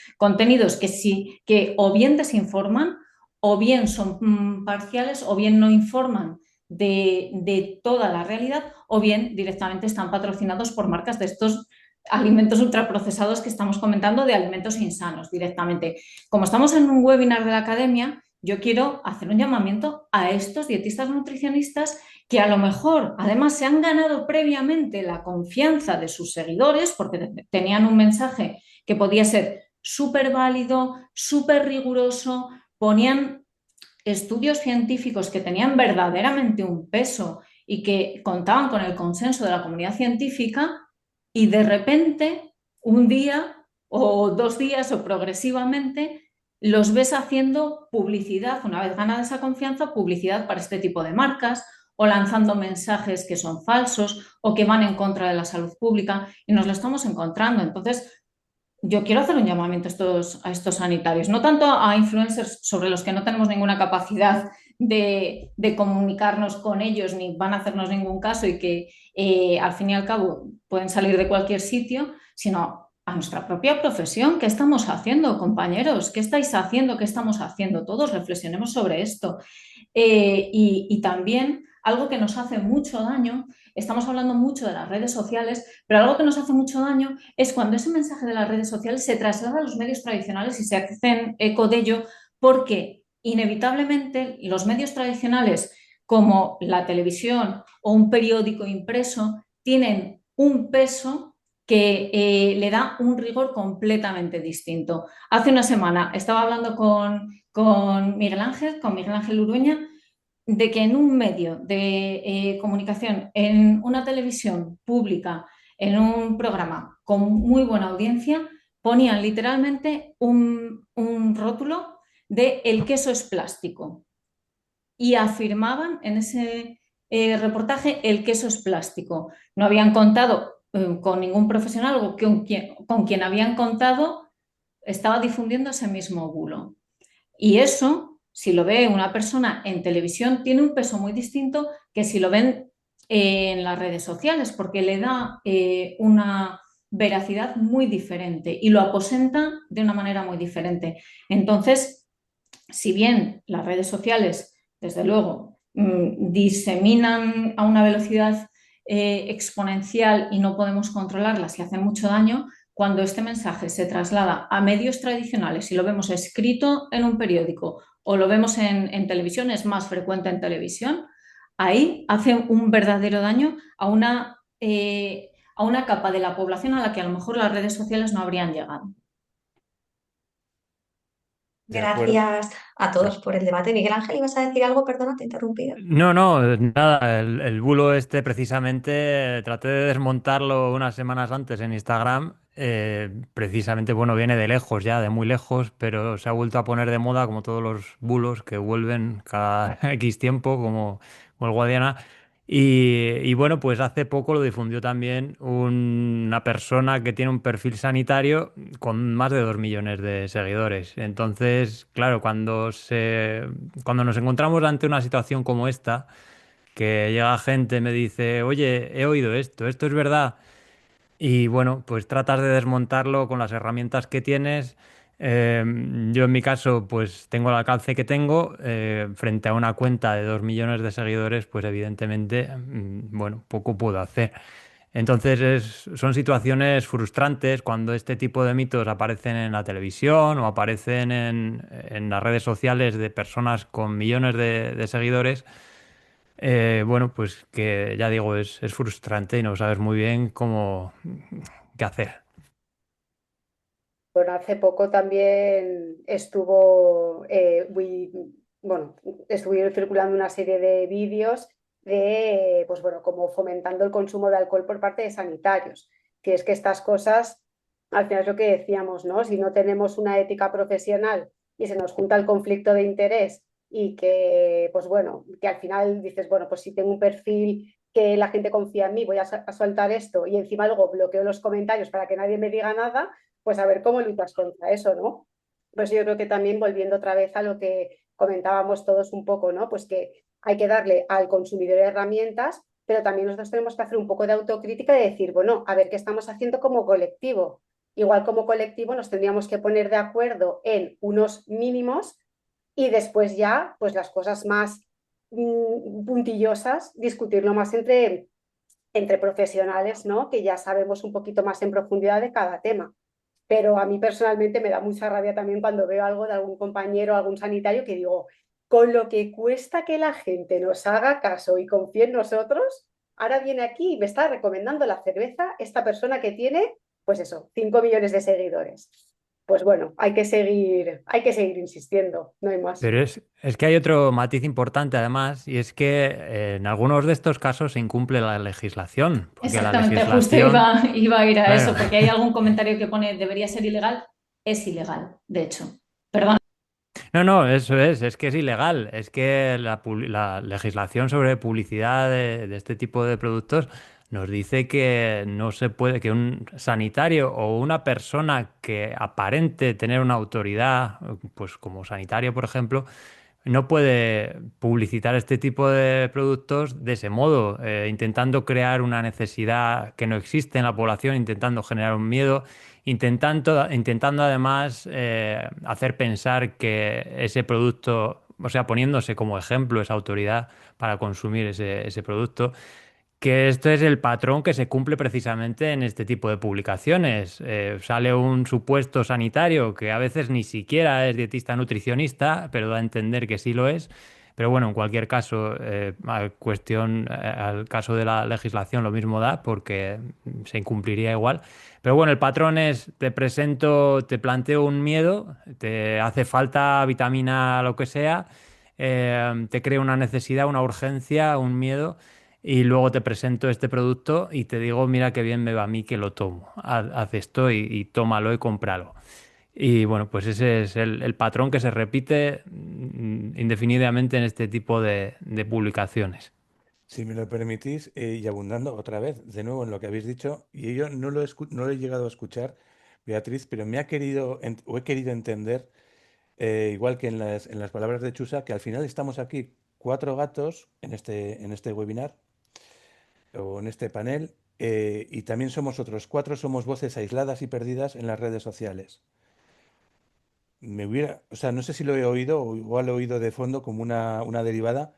que o bien desinforman, o bien son parciales, o bien no informan de toda la realidad, o bien directamente están patrocinados por marcas de estos alimentos ultraprocesados que estamos comentando, de alimentos insanos directamente. Como estamos en un webinar de la academia, yo quiero hacer un llamamiento a estos dietistas nutricionistas que a lo mejor además se han ganado previamente la confianza de sus seguidores porque tenían un mensaje que podía ser súper válido, súper riguroso, ponían estudios científicos que tenían verdaderamente un peso y que contaban con el consenso de la comunidad científica, y de repente un día o 2 días o progresivamente los ves haciendo publicidad, una vez ganada esa confianza, publicidad para este tipo de marcas, o lanzando mensajes que son falsos o que van en contra de la salud pública, y nos lo estamos encontrando. Entonces, yo quiero hacer un llamamiento a estos sanitarios, no tanto a influencers sobre los que no tenemos ninguna capacidad de comunicarnos con ellos ni van a hacernos ningún caso y que al fin y al cabo pueden salir de cualquier sitio, sino a nuestra propia profesión. ¿Qué estamos haciendo, compañeros? ¿Qué estáis haciendo? ¿Qué estamos haciendo? Todos reflexionemos sobre esto. Y también algo que nos hace mucho daño, estamos hablando mucho de las redes sociales, pero algo que nos hace mucho daño es cuando ese mensaje de las redes sociales se traslada a los medios tradicionales y se hacen eco de ello, porque inevitablemente los medios tradicionales como la televisión o un periódico impreso tienen un peso que le da un rigor completamente distinto. Hace una semana estaba hablando con Miguel Ángel Urueña, de que en un medio de comunicación, en una televisión pública, en un programa con muy buena audiencia, ponían literalmente un rótulo de el queso es plástico y afirmaban en ese reportaje el queso es plástico. No habían contado con ningún profesional o con quien habían contado estaba difundiendo ese mismo bulo. Y eso, si lo ve una persona en televisión, tiene un peso muy distinto que si lo ven en las redes sociales, porque le da una veracidad muy diferente y lo aposenta de una manera muy diferente. Entonces, si bien las redes sociales, desde luego, diseminan a una velocidad exponencial y no podemos controlarlas y hacen mucho daño, cuando este mensaje se traslada a medios tradicionales y lo vemos escrito en un periódico o lo vemos en televisión, es más frecuente en televisión, ahí hace un verdadero daño a una capa de la población a la que a lo mejor las redes sociales no habrían llegado.
De acuerdo.
Gracias a todos por el debate. Miguel Ángel, ¿ibas a decir algo? Perdona, te he interrumpido.
No, no, nada, el bulo este precisamente traté de desmontarlo unas semanas antes en Instagram. Precisamente, bueno, viene de lejos ya, de muy lejos, pero se ha vuelto a poner de moda como todos los bulos que vuelven cada X tiempo, como el Guadiana. Y bueno, pues hace poco lo difundió también una persona que tiene un perfil sanitario con más de 2 millones de seguidores. Entonces, claro, cuando nos encontramos ante una situación como esta, que llega gente, me dice, oye, he oído esto es verdad. Y bueno, pues tratas de desmontarlo con las herramientas que tienes. Eh, yo en mi caso, pues tengo el alcance que tengo. Frente a una cuenta de 2 millones de seguidores, pues evidentemente, bueno, poco puedo hacer. Entonces son situaciones frustrantes cuando este tipo de mitos aparecen en la televisión o aparecen en las redes sociales de personas con millones de seguidores. Bueno, pues que ya digo, es frustrante y no sabes muy bien qué hacer.
Bueno, hace poco también bueno, estuvieron circulando una serie de vídeos de, pues bueno, como fomentando el consumo de alcohol por parte de sanitarios. Que es que estas cosas, al final es lo que decíamos, ¿no? Si no tenemos una ética profesional y se nos junta el conflicto de interés y que, pues bueno, que al final dices, bueno, pues si tengo un perfil que la gente confía en mí, voy a soltar esto y encima luego bloqueo los comentarios para que nadie me diga nada, pues a ver cómo luchas contra eso, ¿no? Pues yo creo que también volviendo otra vez a lo que comentábamos todos un poco, ¿no? Pues que hay que darle al consumidor herramientas, pero también nosotros tenemos que hacer un poco de autocrítica y decir, bueno, a ver qué estamos haciendo como colectivo. Igual como colectivo nos tendríamos que poner de acuerdo en unos mínimos y después ya, pues las cosas más puntillosas, discutirlo más entre profesionales, ¿no? Que ya sabemos un poquito más en profundidad de cada tema. Pero a mí personalmente me da mucha rabia también cuando veo algo de algún compañero, algún sanitario, que digo, con lo que cuesta que la gente nos haga caso y confíe en nosotros, ahora viene aquí y me está recomendando la cerveza esta persona que tiene, pues eso, 5 millones de seguidores. Pues bueno, hay que seguir insistiendo, no hay más.
Pero es que hay otro matiz importante además, y es que en algunos de estos casos se incumple la legislación, porque la
Exactamente, justo
legislación,
iba a ir a
claro,
eso, porque hay algún comentario que pone debería ser ilegal, es ilegal, de hecho. Perdón.
no, no, eso es que es ilegal. Es que la legislación sobre publicidad de este tipo de productos nos dice que no se puede, que un sanitario o una persona que aparente tener una autoridad, pues como sanitario, por ejemplo, no puede publicitar este tipo de productos de ese modo, intentando crear una necesidad que no existe en la población, intentando generar un miedo, intentando además hacer pensar que ese producto, o sea, poniéndose como ejemplo esa autoridad para consumir ese producto, que esto es el patrón que se cumple precisamente en este tipo de publicaciones. Sale un supuesto sanitario que a veces ni siquiera es dietista nutricionista, pero da a entender que sí lo es. Pero bueno, en cualquier caso, al caso de la legislación lo mismo da porque se incumpliría igual. Pero bueno, el patrón es, te planteo un miedo, te hace falta vitamina, lo que sea, te creo una necesidad, una urgencia, un miedo y luego te presento este producto y te digo, mira qué bien me va a mí que lo tomo. Haz esto y tómalo y cómpralo. Y bueno, pues ese es el patrón que se repite indefinidamente en este tipo de publicaciones.
Si me lo permitís, y abundando otra vez, de nuevo en lo que habéis dicho, y yo no lo he llegado a escuchar, Beatriz, pero o he querido entender, igual que en las palabras de Chusa, que al final estamos aquí cuatro gatos en este webinar o en este panel, y también somos otros cuatro, somos voces aisladas y perdidas en las redes sociales. O sea, no sé si lo he oído o igual lo he oído de fondo como una derivada,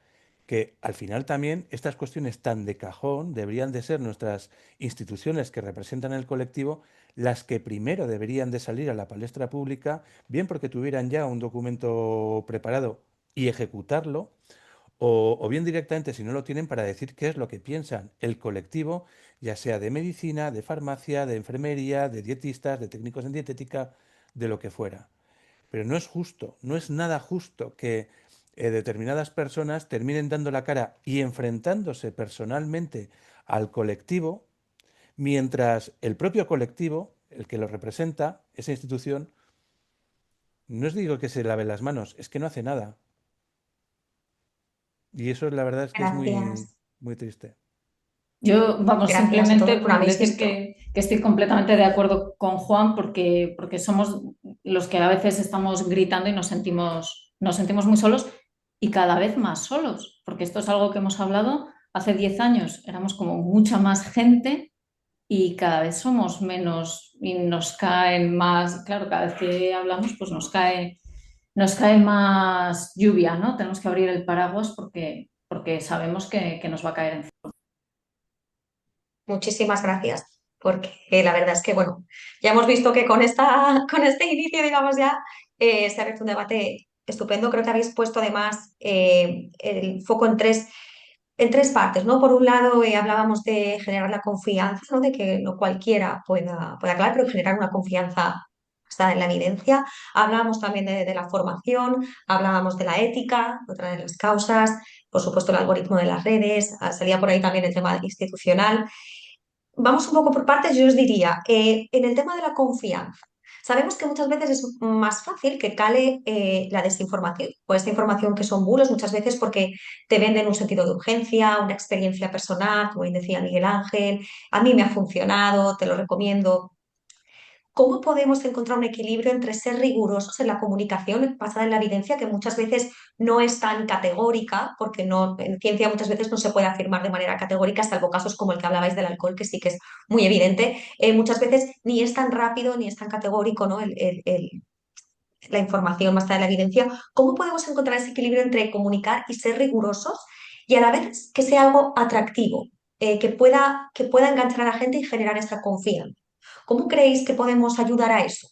que al final también estas cuestiones tan de cajón deberían de ser nuestras instituciones que representan el colectivo las que primero deberían de salir a la palestra pública, bien porque tuvieran ya un documento preparado y ejecutarlo, o bien directamente si no lo tienen para decir qué es lo que piensan el colectivo, ya sea de medicina, de farmacia, de enfermería, de dietistas, de técnicos en dietética, de lo que fuera. Pero no es justo, no es nada justo que determinadas personas terminen dando la cara y enfrentándose personalmente al colectivo, mientras el propio colectivo, el que lo representa, esa institución, no os digo que se lave las manos, es que no hace nada. Y eso la verdad es que es muy,
Gracias.
muy triste.
Yo, vamos,
Gracias a
simplemente
todos, lo habéis
decir
visto.
que estoy completamente de acuerdo con Juan porque somos los que a veces estamos gritando y nos sentimos muy solos y cada vez más solos, porque esto es algo que hemos hablado hace 10 años, éramos como mucha más gente y cada vez somos menos y nos caen más, claro, cada vez que hablamos pues nos cae más lluvia, ¿no? Tenemos que abrir el paraguas porque sabemos que nos va a caer encima.
Muchísimas gracias, porque la verdad es que, bueno, ya hemos visto que con este inicio, digamos ya, se ha abierto un debate estupendo. Creo que habéis puesto además el foco en tres partes, ¿no? Por un lado, hablábamos de generar la confianza, ¿no? De que no cualquiera pueda hablar, pero generar una confianza basada en la evidencia. Hablábamos también de la formación, hablábamos de la ética, otra de las causas, por supuesto el algoritmo de las redes, salía por ahí también el tema institucional. Vamos un poco por partes, yo os diría, en el tema de la confianza, sabemos que muchas veces es más fácil que cale la desinformación o esta información que son bulos muchas veces porque te venden un sentido de urgencia, una experiencia personal, como bien decía Miguel Ángel, a mí me ha funcionado, te lo recomiendo. ¿Cómo podemos encontrar un equilibrio entre ser rigurosos en la comunicación basada en la evidencia, que muchas veces no es tan categórica, porque no, en ciencia muchas veces no se puede afirmar de manera categórica, salvo casos como el que hablabais del alcohol, que sí que es muy evidente? Muchas veces ni es tan rápido ni es tan categórico, ¿no? La información basada en la evidencia. ¿Cómo podemos encontrar ese equilibrio entre comunicar y ser rigurosos y a la vez que sea algo atractivo, que pueda enganchar a la gente y generar esa confianza? ¿Cómo creéis que podemos ayudar a eso?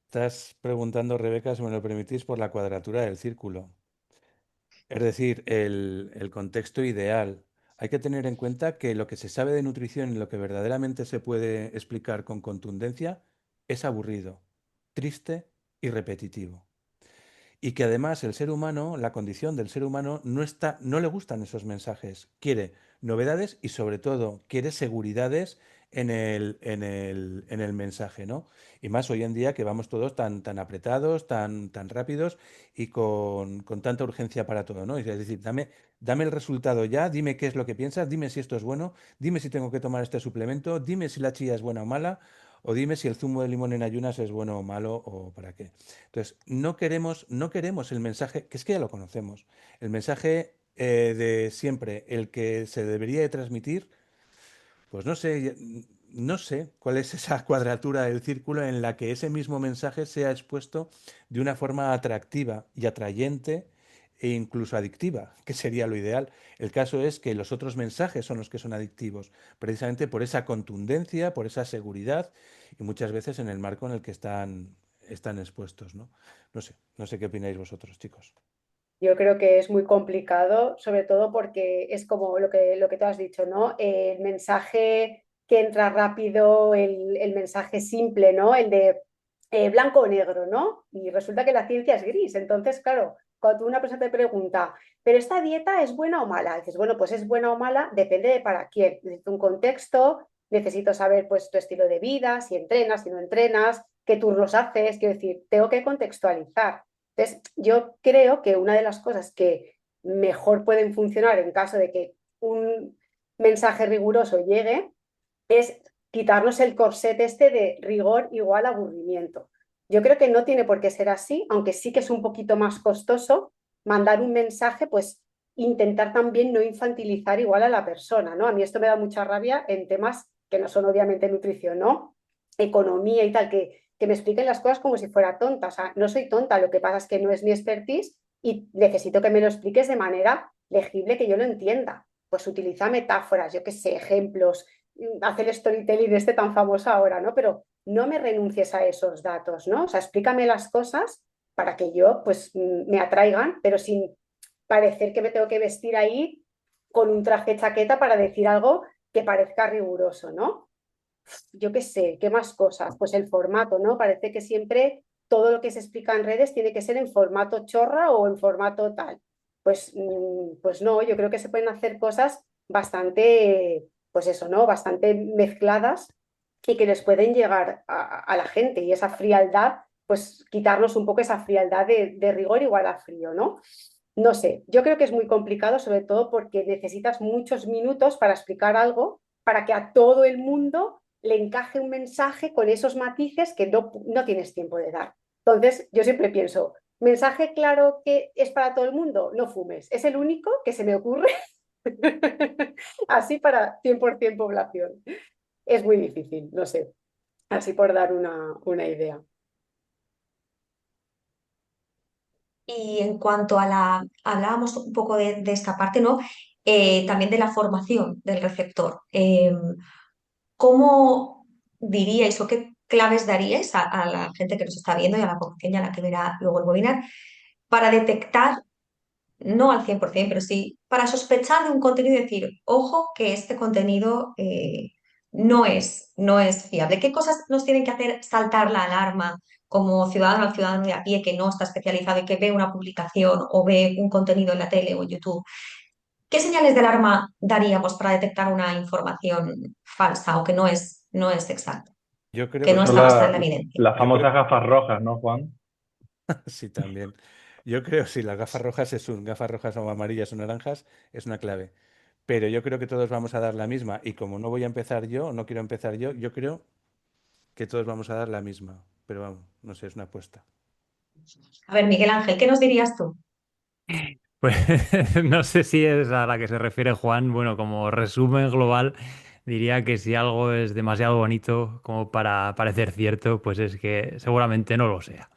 Estás preguntando, Rebeca, si me lo permitís, por la cuadratura del círculo. Es decir, el contexto ideal. Hay que tener en cuenta que lo que se sabe de nutrición y lo que verdaderamente se puede explicar con contundencia es aburrido, triste y repetitivo. Y que además el ser humano, la condición del ser humano, no le gustan esos mensajes. Quiere novedades y sobre todo quiere seguridades en el mensaje, ¿no? Y más hoy en día que vamos todos tan apretados, tan rápidos y con tanta urgencia para todo, ¿no? Es decir, dame el resultado ya, dime qué es lo que piensas, dime si esto es bueno, dime si tengo que tomar este suplemento, dime si la chía es buena o mala, o dime si el zumo de limón en ayunas es bueno o malo o para qué. Entonces, no queremos el mensaje, que es que ya lo conocemos, el mensaje de siempre, el que se debería de transmitir, pues no sé cuál es esa cuadratura del círculo en la que ese mismo mensaje sea expuesto de una forma atractiva y atrayente e incluso adictiva, que sería lo ideal. El caso es que los otros mensajes son los que son adictivos, precisamente por esa contundencia, por esa seguridad y muchas veces en el marco en el que están expuestos, ¿no? No sé qué opináis vosotros, chicos.
Yo creo que es muy complicado, sobre todo porque es como lo que tú has dicho, ¿no? El mensaje que entra rápido, el mensaje simple, ¿no? El de blanco o negro, ¿no? Y resulta que la ciencia es gris. Entonces, claro, cuando una persona te pregunta, ¿pero esta dieta es buena o mala? Dices, bueno, pues es buena o mala, depende de para quién. Necesito un contexto, necesito saber pues tu estilo de vida, si entrenas, si no entrenas, qué turnos haces, quiero decir, tengo que contextualizar. Entonces, yo creo que una de las cosas que mejor pueden funcionar en caso de que un mensaje riguroso llegue es quitarnos el corset este de rigor igual aburrimiento. Yo creo que no tiene por qué ser así, aunque sí que es un poquito más costoso mandar un mensaje, pues intentar también no infantilizar igual a la persona, ¿no? A mí esto me da mucha rabia en temas que no son obviamente nutrición, ¿no? Economía y tal, que me expliquen las cosas como si fuera tonta. O sea, no soy tonta, lo que pasa es que no es mi expertise y necesito que me lo expliques de manera legible, que yo lo entienda. Pues utiliza metáforas, yo qué sé, ejemplos, hacer el storytelling este tan famoso ahora, ¿no? Pero no me renuncies a esos datos, ¿no? O sea, explícame las cosas para que yo, pues, me atraigan, pero sin parecer que me tengo que vestir ahí con un traje chaqueta para decir algo que parezca riguroso, ¿no? Yo qué sé, ¿qué más cosas? Pues el formato, ¿no? Parece que siempre todo lo que se explica en redes tiene que ser en formato chorra o en formato tal. Pues no, yo creo que se pueden hacer cosas bastante, pues eso, ¿no? Bastante mezcladas y que les pueden llegar a la gente y esa frialdad, pues quitarnos un poco esa frialdad de rigor igual a frío, ¿no? No sé, yo creo que es muy complicado, sobre todo porque necesitas muchos minutos para explicar algo, para que a todo el mundo le encaje un mensaje con esos matices que no tienes tiempo de dar. Entonces, yo siempre pienso, mensaje claro que es para todo el mundo, no fumes. Es el único que se me ocurre así para 100% población. Es muy difícil, no sé, así por dar una idea.
Y en cuanto a hablábamos un poco de esta parte, ¿no? También de la formación del receptor. ¿Cómo diríais o qué claves daríais a la gente que nos está viendo y a la población y a la que verá luego el webinar para detectar, no al 100%, pero sí para sospechar de un contenido y decir, ojo, que este contenido no es fiable? ¿Qué cosas nos tienen que hacer saltar la alarma como ciudadano al ciudadano de a pie que no está especializado y que ve una publicación o ve un contenido en la tele o en YouTube? ¿Qué señales de alarma daríamos para detectar una información falsa o que no es exacta,
Yo creo
que
Pues
no
son
está basada en la evidencia?
las
Yo creo,
famosas gafas rojas, ¿no, Juan?
sí, también. Yo creo, si las gafas rojas gafas rojas o amarillas o naranjas, es una clave. Pero yo creo que todos vamos a dar la misma. Y como no voy a empezar yo, no quiero empezar yo creo que todos vamos a dar la misma. Pero vamos, no sé, es una apuesta.
A ver, Miguel Ángel, ¿qué nos dirías tú?
Pues no sé si es a la que se refiere Juan. Bueno, como resumen global, diría que si algo es demasiado bonito como para parecer cierto, pues es que seguramente no lo sea.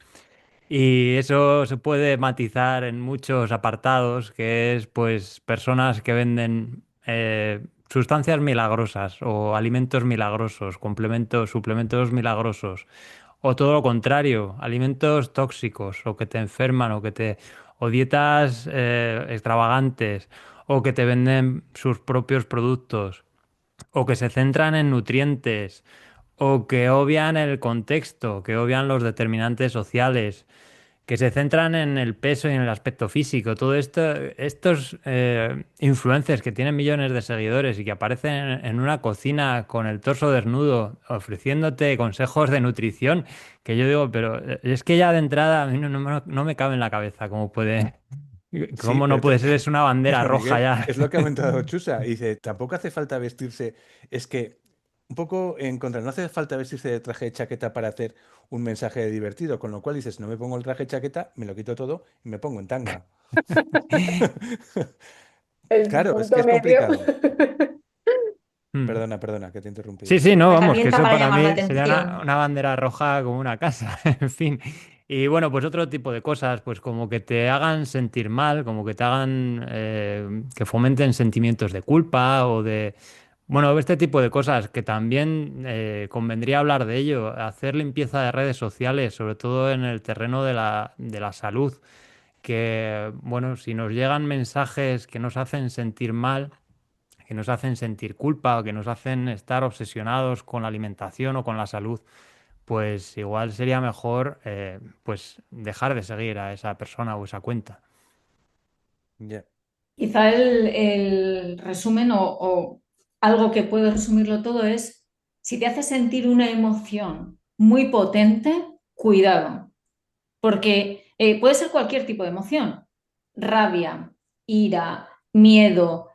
Y eso se puede matizar en muchos apartados, que es pues personas que venden sustancias milagrosas o alimentos milagrosos, complementos, suplementos milagrosos, o todo lo contrario, alimentos tóxicos o que te enferman o dietas extravagantes o que te venden sus propios productos o que se centran en nutrientes o que obvian el contexto, que obvian los determinantes sociales, que se centran en el peso y en el aspecto físico. Todo esto, estos influencers que tienen millones de seguidores y que aparecen en una cocina con el torso desnudo, ofreciéndote consejos de nutrición, que yo digo, pero es que ya de entrada a mí no me cabe en la cabeza
Sí,
cómo no
pero,
puede ser, es una bandera
pero
roja
Miguel,
ya.
es lo que ha comentado Chusa. Dice, tampoco hace falta vestirse. Es que un poco en contra. No hace falta vestirse de traje de chaqueta para hacer un mensaje divertido, con lo cual dices, no me pongo el traje de chaqueta, me lo quito todo y me pongo en tanga.
El
Claro, es que
punto
es
medio.
complicado.
Mm.
Perdona, perdona, que te he
Sí,
interrumpido.
sí, no,
Una
vamos, que
herramienta
eso
para
para
llamar la
mí sería
atención.
una bandera roja como una casa, en fin. Y bueno, pues otro tipo de cosas, pues como que te hagan sentir mal, como que te hagan, que fomenten sentimientos de culpa o de, bueno, este tipo de cosas que también convendría hablar de ello, hacer limpieza de redes sociales, sobre todo en el terreno de la salud, que, bueno, si nos llegan mensajes que nos hacen sentir mal, que nos hacen sentir culpa o que nos hacen estar obsesionados con la alimentación o con la salud, pues igual sería mejor pues dejar de seguir a esa persona o esa cuenta.
Ya.
Quizá el resumen o algo que puede resumirlo todo es, si te hace sentir una emoción muy potente, cuidado, porque puede ser cualquier tipo de emoción, rabia, ira, miedo,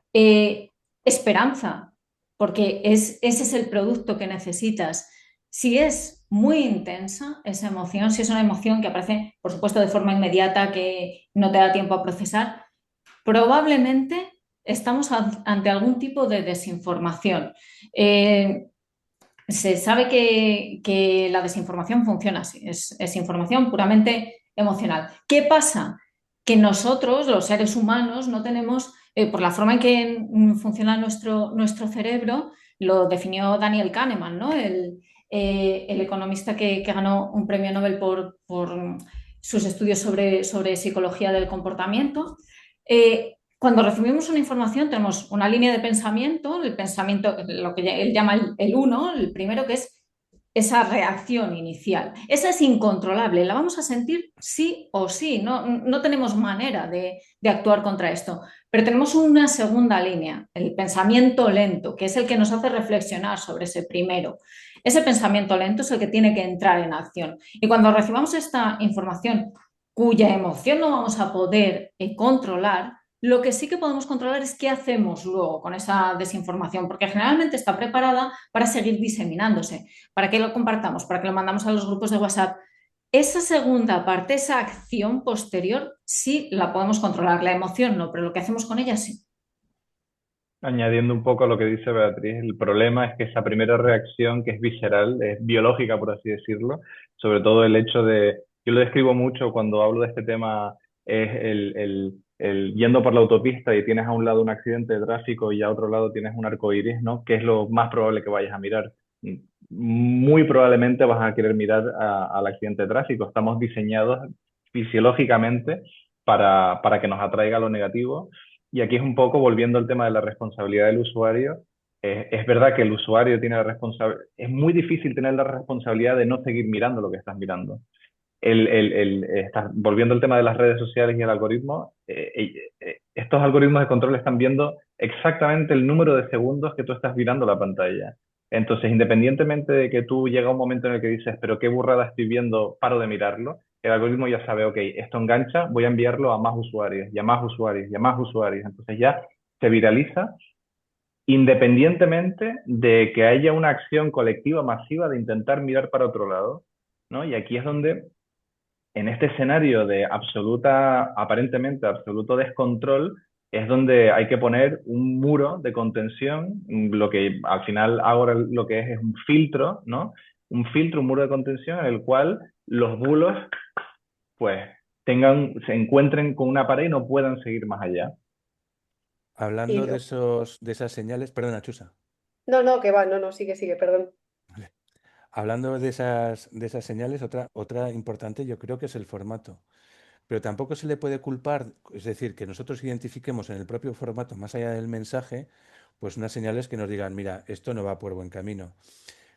esperanza, porque ese es el producto que necesitas. Si es muy intensa esa emoción, si es una emoción que aparece, por supuesto, de forma inmediata, que no te da tiempo a procesar, probablemente estamos ante algún tipo de desinformación. Eh, Se sabe que la desinformación funciona así, es información puramente emocional. ¿Qué pasa? Que nosotros, los seres humanos, no tenemos, por la forma en que funciona nuestro cerebro, lo definió Daniel Kahneman, ¿no? El economista que ganó un premio Nobel por sus estudios sobre psicología del comportamiento. Cuando recibimos una información tenemos una línea de pensamiento, el pensamiento, lo que él llama el uno, el primero, que es esa reacción inicial. Esa es incontrolable, la vamos a sentir sí o sí, no tenemos manera de actuar contra esto. Pero tenemos una segunda línea, el pensamiento lento, que es el que nos hace reflexionar sobre ese primero. Ese pensamiento lento es el que tiene que entrar en acción. Y cuando recibamos esta información cuya emoción no vamos a poder controlar, lo que sí que podemos controlar es qué hacemos luego con esa desinformación, porque generalmente está preparada para seguir diseminándose, para que lo compartamos, para que lo mandamos a los grupos de WhatsApp. Esa segunda parte, esa acción posterior, sí la podemos controlar, la emoción no, pero lo que hacemos con ella sí.
Añadiendo un poco a lo que dice Beatriz, el problema es que esa primera reacción, que es visceral, es biológica, por así decirlo, sobre todo el hecho de, yo lo describo mucho cuando hablo de este tema, es el yendo por la autopista y tienes a un lado un accidente de tráfico y a otro lado tienes un arco iris, ¿no? ¿Qué es lo más probable que vayas a mirar? Muy probablemente vas a querer mirar al accidente de tráfico. Estamos diseñados fisiológicamente para que nos atraiga lo negativo y aquí es un poco volviendo al tema de la responsabilidad del usuario. Es verdad que el usuario tiene la responsabilidad, es muy difícil tener la responsabilidad de no seguir mirando lo que estás mirando. Volviendo al tema de las redes sociales y el algoritmo, estos algoritmos de control están viendo exactamente el número de segundos que tú estás mirando la pantalla. Entonces, independientemente de que tú llega un momento en el que dices, pero qué burrada estoy viendo, paro de mirarlo, el algoritmo ya sabe, ok, esto engancha, voy a enviarlo a más usuarios, y a más usuarios, y a más usuarios. Entonces ya se viraliza independientemente de que haya una acción colectiva masiva de intentar mirar para otro lado, ¿no? Y aquí es donde en este escenario de absoluta, aparentemente absoluto descontrol, es donde hay que poner un muro de contención, lo que al final ahora lo que es un filtro, ¿no? Un filtro, un muro de contención en el cual los bulos, pues, se encuentren con una pared y no puedan seguir más allá.
Y
Hablando de esas señales, perdona, Chusa.
no, no, que va, no, no, sigue, perdón.
Hablando de esas señales, otra importante yo creo que es el formato. Pero tampoco se le puede culpar, es decir, que nosotros identifiquemos en el propio formato, más allá del mensaje, pues unas señales que nos digan, mira, esto no va por buen camino.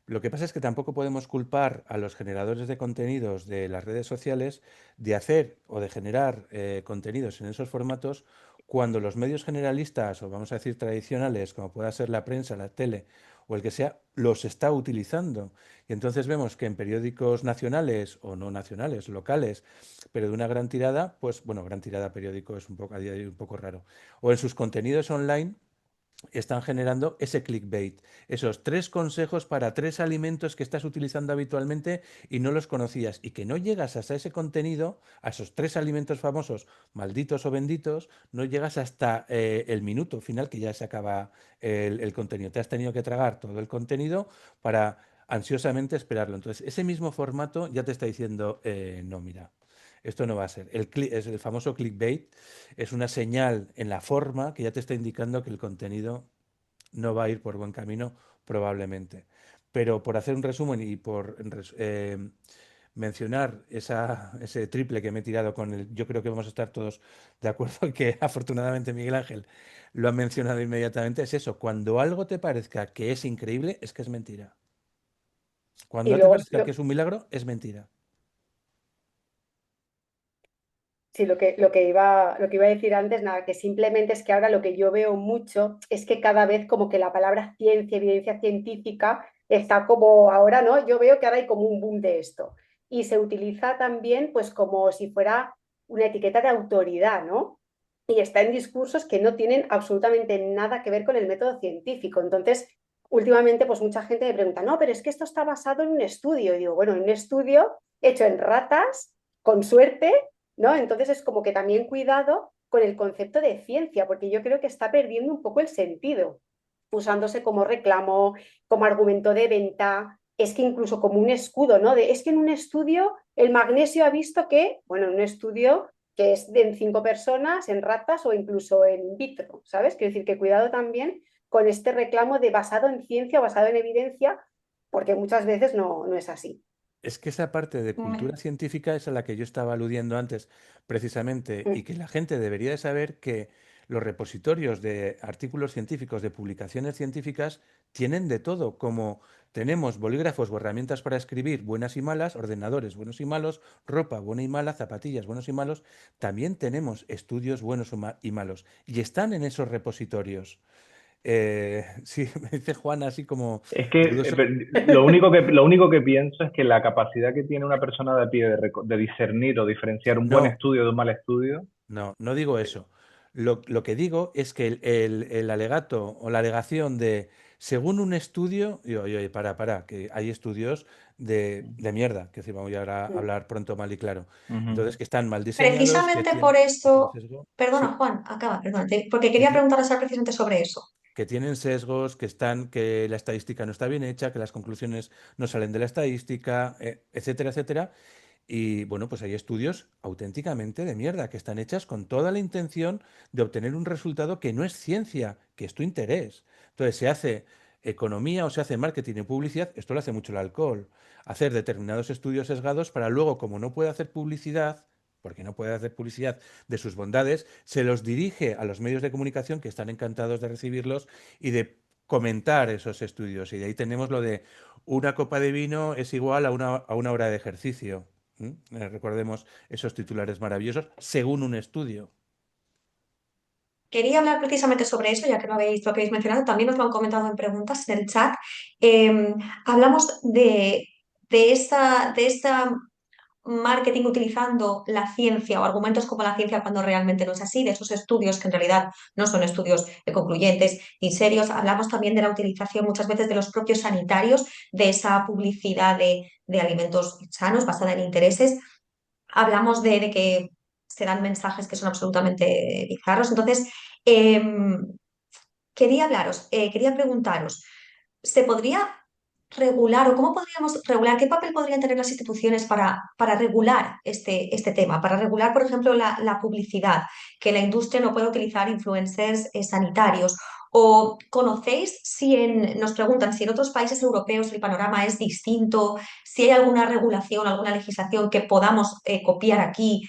Lo que pasa es que tampoco podemos culpar a los generadores de contenidos de las redes sociales de hacer o de generar contenidos en esos formatos cuando los medios generalistas o vamos a decir tradicionales, como pueda ser la prensa, la tele o el que sea, los está utilizando. Y entonces vemos que en periódicos nacionales o no nacionales, locales, pero de una gran tirada, pues bueno, gran tirada periódico es un poco a día de hoy un poco raro. O en sus contenidos online están generando ese clickbait, esos 3 consejos para 3 alimentos que estás utilizando habitualmente y no los conocías, y que no llegas hasta ese contenido, a esos 3 alimentos famosos, malditos o benditos, no llegas hasta el minuto final que ya se acaba el contenido. Te has tenido que tragar todo el contenido para ansiosamente esperarlo. Entonces, ese mismo formato ya te está diciendo, no, mira. Esto no va a ser. Es el famoso clickbait, es una señal en la forma que ya te está indicando que el contenido no va a ir por buen camino, probablemente. Pero por hacer un resumen y por mencionar ese triple que me he tirado con el, yo creo que vamos a estar todos de acuerdo en que afortunadamente Miguel Ángel lo ha mencionado inmediatamente, es eso, cuando algo te parezca que es increíble, es que es mentira. Cuando
Y
algo te
luego,
parezca que es un milagro, es mentira.
sí, lo que iba a decir antes, nada, que simplemente es que ahora lo que yo veo mucho es que cada vez como que la palabra ciencia, evidencia científica, está como ahora, ¿no? Yo veo que ahora hay como un boom de esto. Y se utiliza también pues como si fuera una etiqueta de autoridad, ¿no? Y está en discursos que no tienen absolutamente nada que ver con el método científico. Entonces, últimamente pues mucha gente me pregunta, no, pero es que esto está basado en un estudio. Y digo, bueno, en un estudio hecho en ratas, con suerte, ¿no? Entonces es como que también cuidado con el concepto de ciencia, porque yo creo que está perdiendo un poco el sentido, usándose como reclamo, como argumento de venta, es que incluso como un escudo, ¿no? Es que en un estudio el magnesio ha visto que, bueno, en un estudio que es de en 5 personas, en ratas o incluso en vitro, ¿sabes? Quiero decir que cuidado también con este reclamo de basado en ciencia, basado en evidencia, porque muchas veces no es así.
Es que esa parte de cultura científica es a la que yo estaba aludiendo antes, precisamente, y que la gente debería de saber que los repositorios de artículos científicos, de publicaciones científicas, tienen de todo, como tenemos bolígrafos o herramientas para escribir buenas y malas, ordenadores buenos y malos, ropa buena y mala, zapatillas buenos y malos, también tenemos estudios buenos y malos, y están en esos repositorios. Sí, me dice Juan así como
Es que
dudoso.
lo único que pienso es que la capacidad que tiene una persona de a pie de discernir o diferenciar un buen
No,
estudio de un mal estudio.
no, no digo eso. Lo que digo es que el alegato o la alegación de, según un estudio, y oye, oye, para, que hay estudios de mierda, que si vamos a hablar pronto mal y claro.
Ujú.
Entonces, que están mal diseñados,
Precisamente por
que tienen
eso,
sesgo.
perdona
Sí,
Juan, acaba, perdona, porque
que,
quería
ti-
preguntaros ahora precisamente sobre eso.
que tienen sesgos, que la estadística no está bien hecha, que las conclusiones no salen de la estadística, etcétera, etcétera. Y bueno, pues hay estudios auténticamente de mierda que están hechas con toda la intención de obtener un resultado que no es ciencia, que es tu interés. Entonces se hace economía o se hace marketing y publicidad, esto lo hace mucho el alcohol, hacer determinados estudios sesgados para luego, como no puede hacer publicidad, porque no puede hacer publicidad de sus bondades, se los dirige a los medios de comunicación que están encantados de recibirlos y de comentar esos estudios. Y de ahí tenemos lo de una copa de vino es igual a una hora de ejercicio. Recordemos esos titulares maravillosos, según un estudio.
Quería hablar precisamente sobre eso, ya que lo habéis mencionado, también os lo han comentado en preguntas en el chat. Hablamos de esa marketing utilizando la ciencia o argumentos como la ciencia cuando realmente no es así, de esos estudios que en realidad no son estudios concluyentes ni serios. Hablamos también de la utilización muchas veces de los propios sanitarios, de esa publicidad de alimentos sanos basada en intereses. Hablamos de que se dan mensajes que son absolutamente bizarros. Entonces, quería preguntaros, ¿se podría regular o cómo podríamos regular, qué papel podrían tener las instituciones para regular este tema, para regular, por ejemplo, la publicidad, que la industria no pueda utilizar influencers sanitarios? ¿O conocéis nos preguntan si en otros países europeos el panorama es distinto, si hay alguna regulación, alguna legislación que podamos copiar aquí?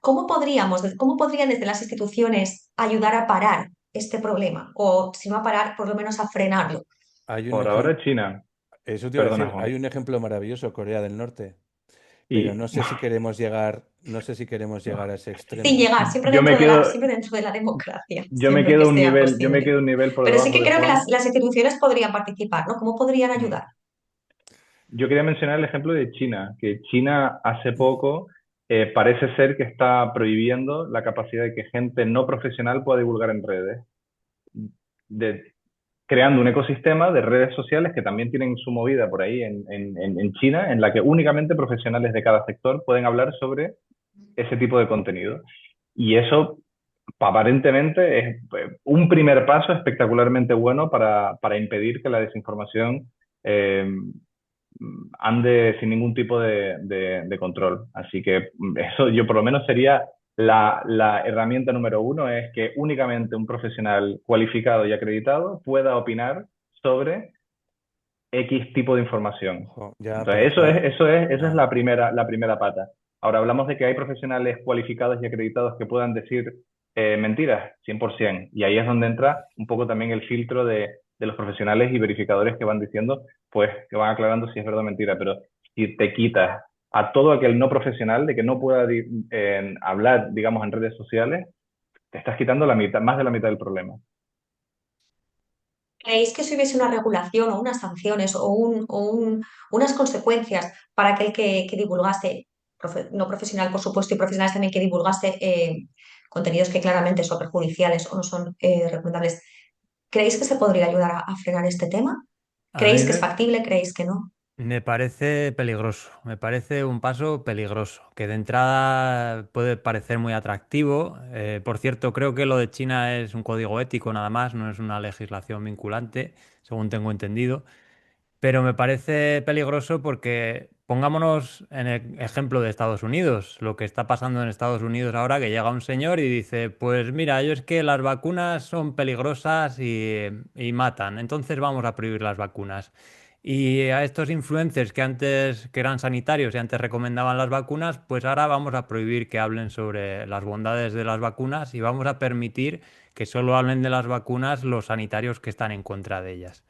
¿Cómo podrían desde las instituciones ayudar a parar este problema? O si no a parar, por lo menos a frenarlo.
Hay un
Por
ejemplo,
ahora China.
eso te iba a
Perdona,
decir,
Juan.
hay un ejemplo maravilloso, Corea del Norte, pero
Y
no sé si queremos llegar a ese
Sin
extremo.
llegar,
yo me quedo,
siempre dentro de la democracia,
yo me
siempre que
quedo un
sea
nivel, yo me
posible.
quedo un nivel por
Pero sí
debajo
que
de
creo que
Juan.
las instituciones podrían participar, ¿no? ¿Cómo podrían
Mm.
ayudar?
Yo quería mencionar el ejemplo de China, que China hace poco parece ser que está prohibiendo la capacidad de que gente no profesional pueda divulgar en redes. de creando un ecosistema de redes sociales que también tienen su movida por ahí en China, en la que únicamente profesionales de cada sector pueden hablar sobre ese tipo de contenido. Y eso aparentemente es un primer paso espectacularmente bueno para impedir que la desinformación eh, ande sin ningún tipo de control. Así que eso yo por lo menos sería la herramienta número uno, es que únicamente un profesional cualificado y acreditado pueda opinar sobre X tipo de información.
Ojo, ya, pero
Entonces, esa es la primera pata. Ahora hablamos de que hay profesionales cualificados y acreditados que puedan decir mentiras, 100%. Y ahí es donde entra un poco también el filtro de los profesionales y verificadores que van diciendo, pues, que van aclarando si es verdad o mentira. Pero si te quitas a todo aquel no profesional de que no pueda hablar, digamos, en redes sociales, te estás quitando la mitad, más de la mitad del problema.
¿Creéis que si hubiese una regulación o unas sanciones unas consecuencias para aquel que divulgase, no profesional por supuesto, y profesionales también que divulgase contenidos que claramente son perjudiciales o no son recomendables? ¿Creéis que se podría ayudar a frenar este tema?
A
¿Creéis
mí
que es factible? ¿Creéis que no?
me parece peligroso, me parece un paso peligroso, que de entrada puede parecer muy atractivo. Por cierto, creo que lo de China es un código ético nada más, no es una legislación vinculante, según tengo entendido. Pero me parece peligroso porque pongámonos en el ejemplo de Estados Unidos, lo que está pasando en Estados Unidos ahora, que llega un señor y dice, pues mira, yo es que las vacunas son peligrosas y matan, entonces vamos a prohibir las vacunas. Y a estos influencers que antes que eran sanitarios y antes recomendaban las vacunas, pues ahora vamos a prohibir que hablen sobre las bondades de las vacunas y vamos a permitir que solo hablen de las vacunas los sanitarios que están en contra de ellas.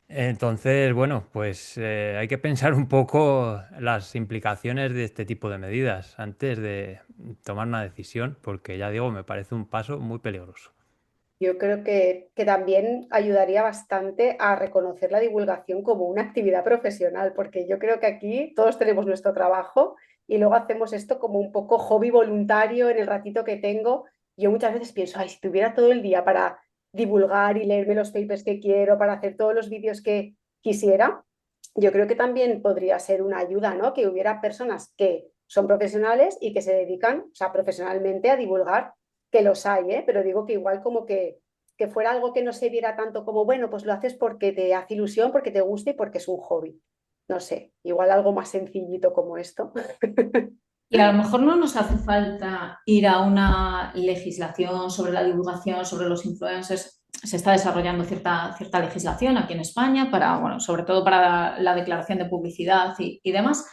Entonces, bueno, pues hay que pensar un poco las implicaciones de este tipo de medidas antes de tomar una decisión, porque ya digo, me parece un paso muy peligroso.
Yo creo que también ayudaría bastante a reconocer la divulgación como una actividad profesional, porque yo creo que aquí todos tenemos nuestro trabajo y luego hacemos esto como un poco hobby voluntario en el ratito que tengo. Yo muchas veces pienso, ay, si tuviera todo el día para divulgar y leerme los papers que quiero, para hacer todos los vídeos que quisiera, yo creo que también podría ser una ayuda, ¿no? Que hubiera personas que son profesionales y que se dedican, o sea, profesionalmente a divulgar, que los hay, ¿eh? Pero digo que igual como que fuera algo que no se viera tanto como, bueno, pues lo haces porque te hace ilusión, porque te gusta y porque es un hobby. No sé, igual algo más sencillito como esto.
Y a lo mejor no nos hace falta ir a una legislación sobre la divulgación, sobre los influencers. Se está desarrollando cierta legislación aquí en España para, bueno, sobre todo para la declaración de publicidad y demás,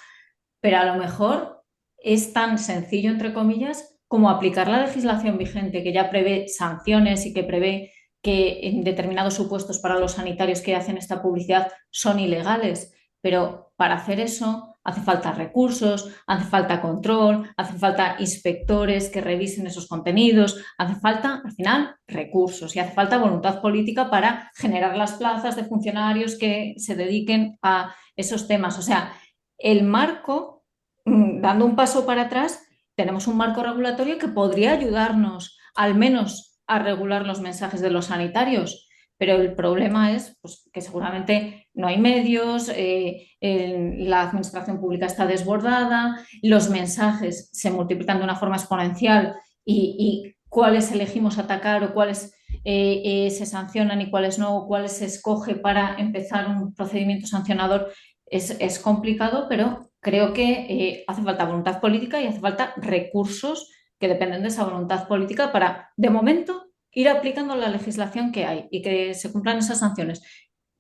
pero a lo mejor es tan sencillo, entre comillas, como aplicar la legislación vigente que ya prevé sanciones y que prevé que en determinados supuestos para los sanitarios que hacen esta publicidad son ilegales. Pero para hacer eso hace falta recursos, hace falta control, hace falta inspectores que revisen esos contenidos, hace falta, al final, recursos y hace falta voluntad política para generar las plazas de funcionarios que se dediquen a esos temas. O sea, el marco, dando un paso para atrás, tenemos un marco regulatorio que podría ayudarnos al menos a regular los mensajes de los sanitarios, pero el problema es pues, que seguramente no hay medios, la administración pública está desbordada, los mensajes se multiplican de una forma exponencial y cuáles elegimos atacar o cuáles se sancionan y cuáles no, o cuáles se escoge para empezar un procedimiento sancionador es complicado, pero creo que hace falta voluntad política y hace falta recursos que dependen de esa voluntad política para, de momento, ir aplicando la legislación que hay y que se cumplan esas sanciones.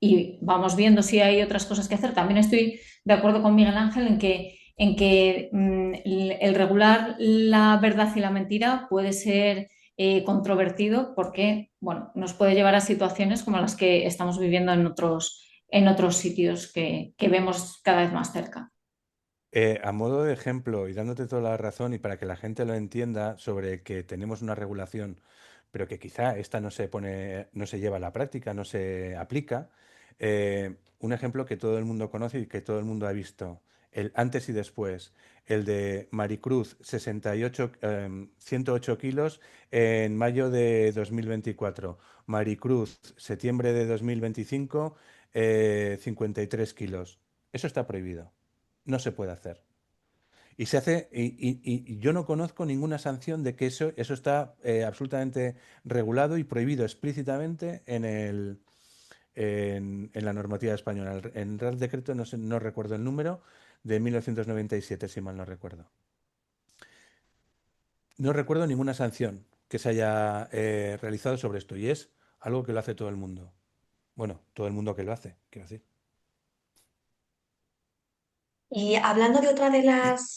Y vamos viendo si hay otras cosas que hacer. También estoy de acuerdo con Miguel Ángel en que el regular la verdad y la mentira puede ser controvertido porque bueno, nos puede llevar a situaciones como las que estamos viviendo en otros sitios que vemos cada vez más cerca.
A modo de ejemplo, y dándote toda la razón y para que la gente lo entienda sobre que tenemos una regulación, pero que quizá esta no se pone, no se lleva a la práctica, no se aplica, un ejemplo que todo el mundo conoce y que todo el mundo ha visto el antes y después, el de Maricruz, 108 kilos en mayo de 2024. Maricruz, septiembre de 2025, 53 kilos. Eso está prohibido. No se puede hacer. Y se hace, y yo no conozco ninguna sanción de que eso está absolutamente regulado y prohibido explícitamente en la normativa española. En el Real Decreto, no recuerdo el número, de 1997, si mal no recuerdo. No recuerdo ninguna sanción que se haya realizado sobre esto y es algo que lo hace todo el mundo. Bueno, todo el mundo que lo hace, quiero decir.
Y hablando de otra de las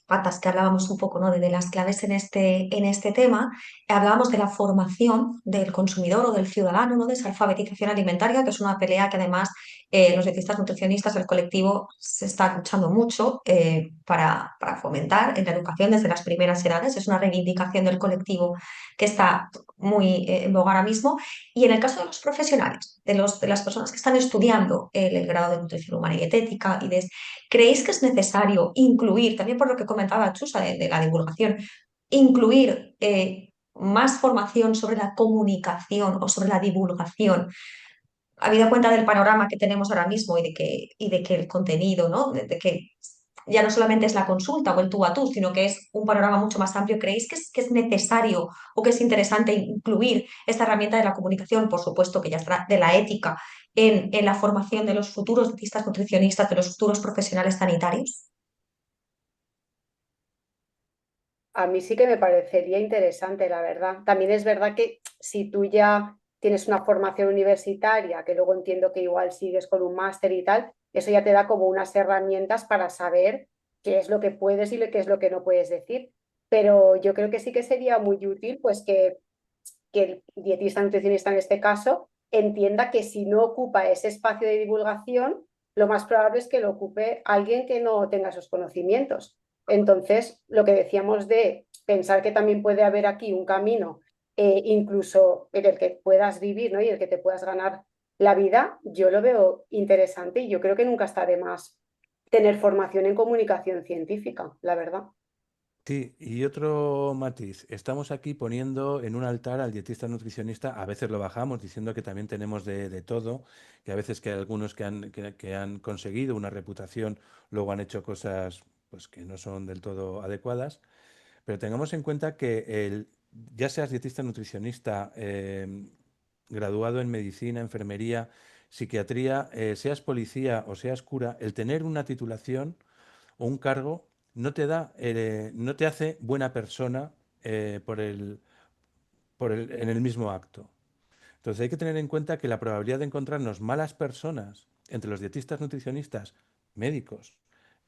patas que hablábamos un poco, ¿no? De las claves en este tema, hablábamos de la formación del consumidor o del ciudadano, ¿no? De esa alfabetización alimentaria, que es una pelea que además los dietistas nutricionistas del colectivo se está luchando mucho para fomentar en la educación desde las primeras edades. Es una reivindicación del colectivo que está muy en boga ahora mismo. Y en el caso de los profesionales, de las personas que están estudiando el grado de nutrición humana y dietética y de ¿creéis que es necesario incluir, también por lo que comentaba Chusa de la divulgación, incluir más formación sobre la comunicación o sobre la divulgación, habida cuenta del panorama que tenemos ahora mismo y de que el contenido, ¿no? De que ya no solamente es la consulta o el tú a tú, sino que es un panorama mucho más amplio? ¿Creéis que es necesario o que es interesante incluir esta herramienta de la comunicación, por supuesto que ya está, de la ética, en la formación de los futuros dietistas nutricionistas, de los futuros profesionales sanitarios?
A mí sí que me parecería interesante, la verdad. También es verdad que si tú ya tienes una formación universitaria, que luego entiendo que igual sigues con un máster y tal, eso ya te da como unas herramientas para saber qué es lo que puedes y qué es lo que no puedes decir. Pero yo creo que sí que sería muy útil pues que el dietista nutricionista en este caso entienda que si no ocupa ese espacio de divulgación, lo más probable es que lo ocupe alguien que no tenga esos conocimientos. Entonces, lo que decíamos de pensar que también puede haber aquí un camino, incluso en el que puedas vivir, ¿no? Y el que te puedas ganar la vida, yo lo veo interesante y yo creo que nunca está de más tener formación en comunicación científica, la verdad.
Sí, y otro matiz, estamos aquí poniendo en un altar al dietista nutricionista, a veces lo bajamos diciendo que también tenemos de todo, que a veces que hay algunos que han conseguido una reputación, luego han hecho cosas pues, que no son del todo adecuadas, pero tengamos en cuenta que ya seas dietista nutricionista, graduado en medicina, enfermería, psiquiatría, seas policía o seas cura, el tener una titulación o un cargo no te hace buena persona en el mismo acto. Entonces hay que tener en cuenta que la probabilidad de encontrarnos malas personas entre los dietistas, nutricionistas, médicos,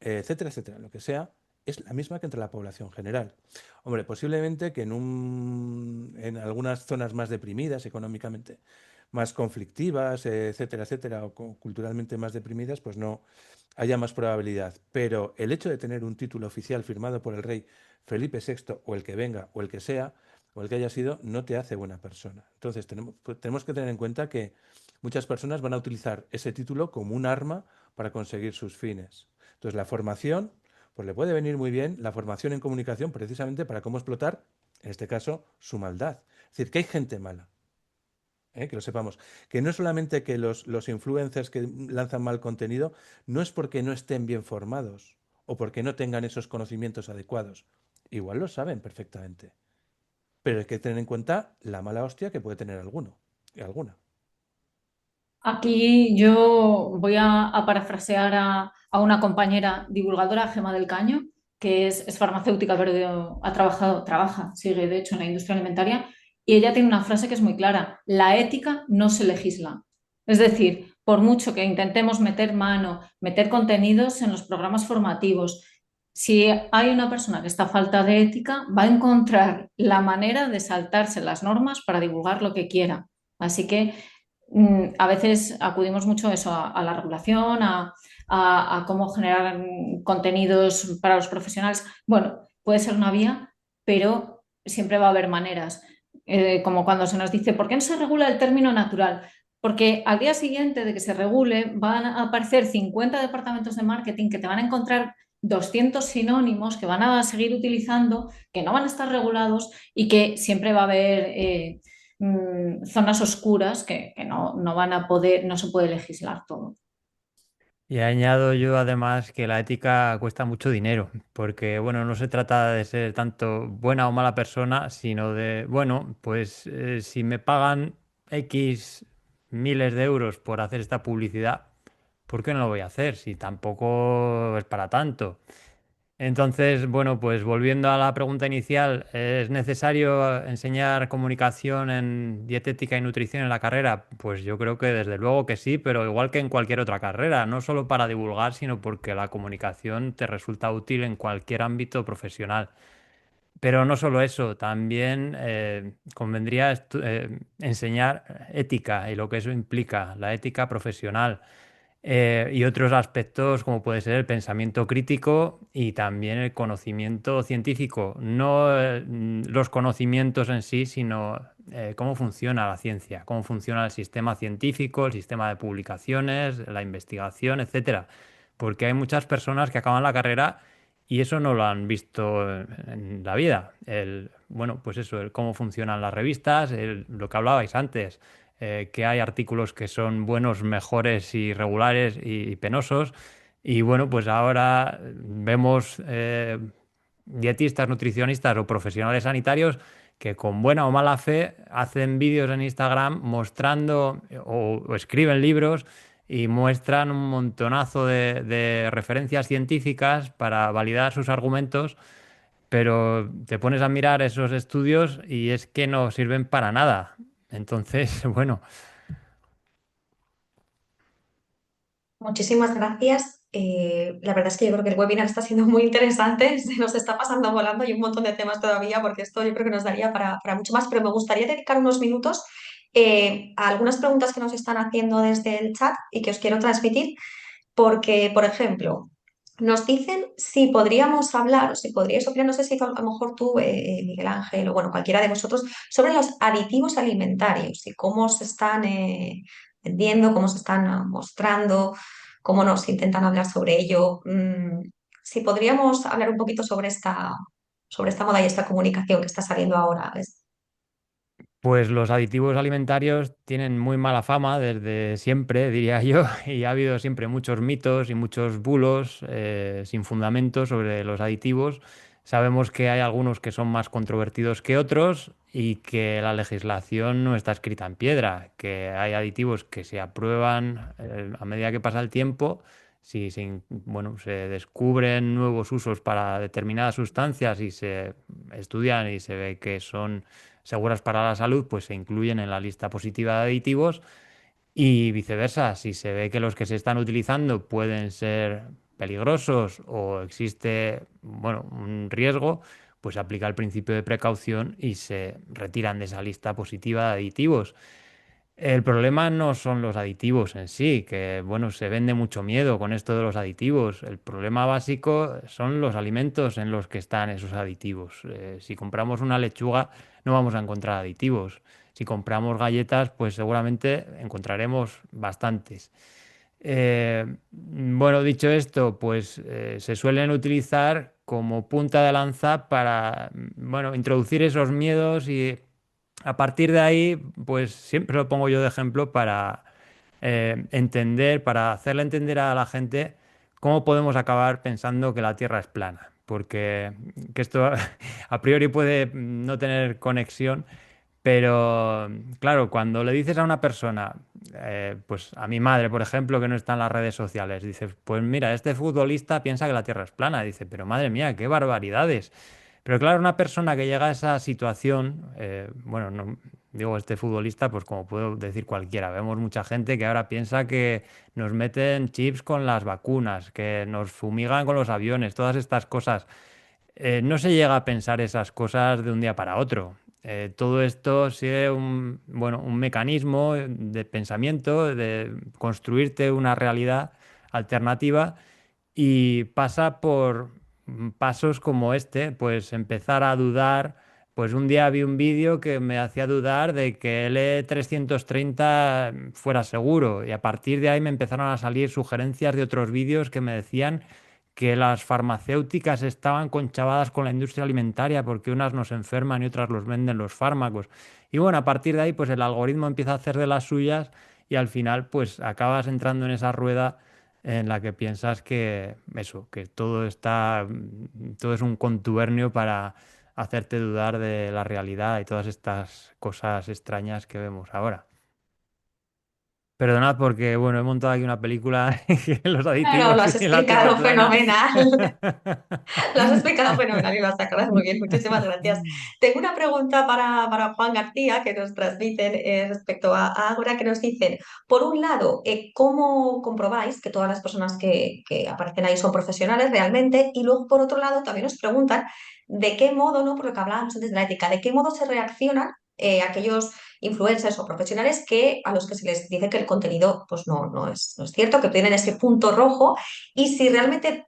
etcétera, etcétera, lo que sea, es la misma que entre la población general. Hombre, posiblemente que en algunas zonas más deprimidas económicamente, más conflictivas, etcétera, etcétera, o culturalmente más deprimidas, pues no haya más probabilidad. Pero el hecho de tener un título oficial firmado por el rey Felipe VI o el que venga o el que sea o el que haya sido, no te hace buena persona. Entonces tenemos que tener en cuenta que muchas personas van a utilizar ese título como un arma para conseguir sus fines. Entonces la formación, pues le puede venir muy bien la formación en comunicación precisamente para cómo explotar, en este caso, su maldad. Es decir, que hay gente mala. Que lo sepamos, que no es solamente que los influencers que lanzan mal contenido, no es porque no estén bien formados o porque no tengan esos conocimientos adecuados. Igual lo saben perfectamente, pero hay que tener en cuenta la mala hostia que puede tener alguno y alguna.
Aquí yo voy a parafrasear a una compañera divulgadora, Gema del Caño, que es farmacéutica, pero trabaja, sigue de hecho en la industria alimentaria, y ella tiene una frase que es muy clara: la ética no se legisla. Es decir, por mucho que intentemos meter mano, meter contenidos en los programas formativos, si hay una persona que está a falta de ética, va a encontrar la manera de saltarse las normas para divulgar lo que quiera. Así que a veces acudimos mucho a eso, a la regulación, a cómo generar contenidos para los profesionales. Bueno, puede ser una vía, pero siempre va a haber maneras. Como cuando se nos dice, ¿por qué no se regula el término natural? Porque al día siguiente de que se regule van a aparecer 50 departamentos de marketing que te van a encontrar 200 sinónimos que van a seguir utilizando, que no van a estar regulados y que siempre va a haber zonas oscuras que no van a poder, no se puede legislar todo.
Y añado yo además que la ética cuesta mucho dinero, porque bueno, no se trata de ser tanto buena o mala persona, sino de, bueno, pues si me pagan X miles de euros por hacer esta publicidad, ¿por qué no lo voy a hacer? Si tampoco es para tanto. Entonces, bueno, pues volviendo a la pregunta inicial, ¿es necesario enseñar comunicación en dietética y nutrición en la carrera? Pues yo creo que desde luego que sí, pero igual que en cualquier otra carrera, no solo para divulgar, sino porque la comunicación te resulta útil en cualquier ámbito profesional. Pero no solo eso, también convendría enseñar ética y lo que eso implica, la ética profesional y otros aspectos como puede ser el pensamiento crítico y también el conocimiento científico. No los conocimientos en sí, sino cómo funciona la ciencia, cómo funciona el sistema científico, el sistema de publicaciones, la investigación, etcétera. Porque hay muchas personas que acaban la carrera y eso no lo han visto en la vida. Bueno, pues eso, el cómo funcionan las revistas, lo que hablabais antes, que hay artículos que son buenos, mejores y regulares y penosos. Y bueno, pues ahora vemos dietistas, nutricionistas o profesionales sanitarios que con buena o mala fe hacen vídeos en Instagram mostrando o escriben libros y muestran un montonazo de referencias científicas para validar sus argumentos, pero te pones a mirar esos estudios y es que no sirven para nada. Entonces, bueno,
Muchísimas gracias. La verdad es que yo creo que el webinar está siendo muy interesante, se nos está pasando volando y un montón de temas todavía, porque esto yo creo que nos daría para mucho más, pero me gustaría dedicar unos minutos a algunas preguntas que nos están haciendo desde el chat y que os quiero transmitir, porque, por ejemplo, nos dicen si podríamos hablar o si podríais opinar, no sé si a lo mejor tú, Miguel Ángel, o bueno, cualquiera de vosotros, sobre los aditivos alimentarios y cómo se están vendiendo, cómo se están mostrando, cómo nos intentan hablar sobre ello. Si podríamos hablar un poquito sobre esta moda y esta comunicación que está saliendo ahora.
pues los aditivos alimentarios tienen muy mala fama desde siempre, diría yo, y ha habido siempre muchos mitos y muchos bulos sin fundamento sobre los aditivos. Sabemos que hay algunos que son más controvertidos que otros y que la legislación no está escrita en piedra, que hay aditivos que se aprueban a medida que pasa el tiempo. Si bueno, se descubren nuevos usos para determinadas sustancias y se estudian y se ve que son seguras para la salud, pues se incluyen en la lista positiva de aditivos y viceversa, si se ve que los que se están utilizando pueden ser peligrosos o existe, bueno, un riesgo, pues se aplica el principio de precaución y se retiran de esa lista positiva de aditivos. El problema no son los aditivos en sí, que bueno, se vende mucho miedo con esto de los aditivos. El problema básico son los alimentos en los que están esos aditivos. Si compramos una lechuga, no vamos a encontrar aditivos. Si compramos galletas, pues seguramente encontraremos bastantes. Bueno, dicho esto, pues se suelen utilizar como punta de lanza para, bueno, introducir esos miedos y a partir de ahí, pues siempre lo pongo yo de ejemplo para entender, para hacerle entender a la gente cómo podemos acabar pensando que la Tierra es plana. Porque que esto a priori puede no tener conexión, pero claro, cuando le dices a una persona, pues a mi madre, por ejemplo, que no está en las redes sociales, dices, pues mira, este futbolista piensa que la Tierra es plana. Dice, pero madre mía, qué barbaridades. Pero claro, una persona que llega a esa situación, bueno, no, digo este futbolista, pues como puedo decir cualquiera, vemos mucha gente que ahora piensa que nos meten chips con las vacunas, que nos fumigan con los aviones, todas estas cosas. No se llega a pensar esas cosas de un día para otro. Todo esto sigue bueno, un mecanismo de pensamiento, de construirte una realidad alternativa y pasa por pasos como este, pues empezar a dudar, pues un día vi un vídeo que me hacía dudar de que el E330 fuera seguro y a partir de ahí me empezaron a salir sugerencias de otros vídeos que me decían que las farmacéuticas estaban conchavadas con la industria alimentaria porque unas nos enferman y otras los venden los fármacos. Y bueno, a partir de ahí pues el algoritmo empieza a hacer de las suyas y al final pues acabas entrando en esa rueda en la que piensas que eso, que todo está, todo es un contubernio para hacerte dudar de la realidad y todas estas cosas extrañas que vemos ahora. Perdonad porque, bueno, he montado aquí una película que los
Claro, lo
aditivos
has
y la Tierra
explicado
plana.
fenomenal. Lo has explicado fenomenal y lo has sacado muy bien. Muchísimas gracias. Tengo una pregunta para Juan García que nos transmiten respecto a Ágora, que nos dicen, por un lado, ¿cómo comprobáis que todas las personas que aparecen ahí son profesionales realmente? Y luego, por otro lado, también nos preguntan de qué modo, ¿no? Por lo que hablábamos antes de la ética, de qué modo se reaccionan aquellos influencers o profesionales a los que se les dice que el contenido pues no es cierto, que tienen ese punto rojo y si realmente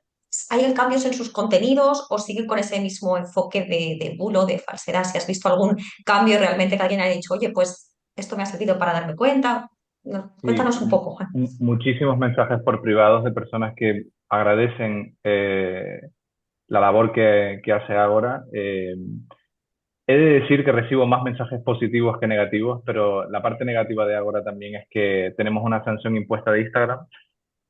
hay cambios en sus contenidos o siguen con ese mismo enfoque de bulo, de falsedad, si has visto algún cambio realmente que alguien haya dicho, oye, pues esto me ha servido para darme cuenta. No,
Sí,
cuéntanos un poco, Juan.
muchísimos mensajes por privados de personas que agradecen la labor que hace ahora. He de decir que recibo más mensajes positivos que negativos, pero la parte negativa de Agora también es que tenemos una sanción impuesta de Instagram.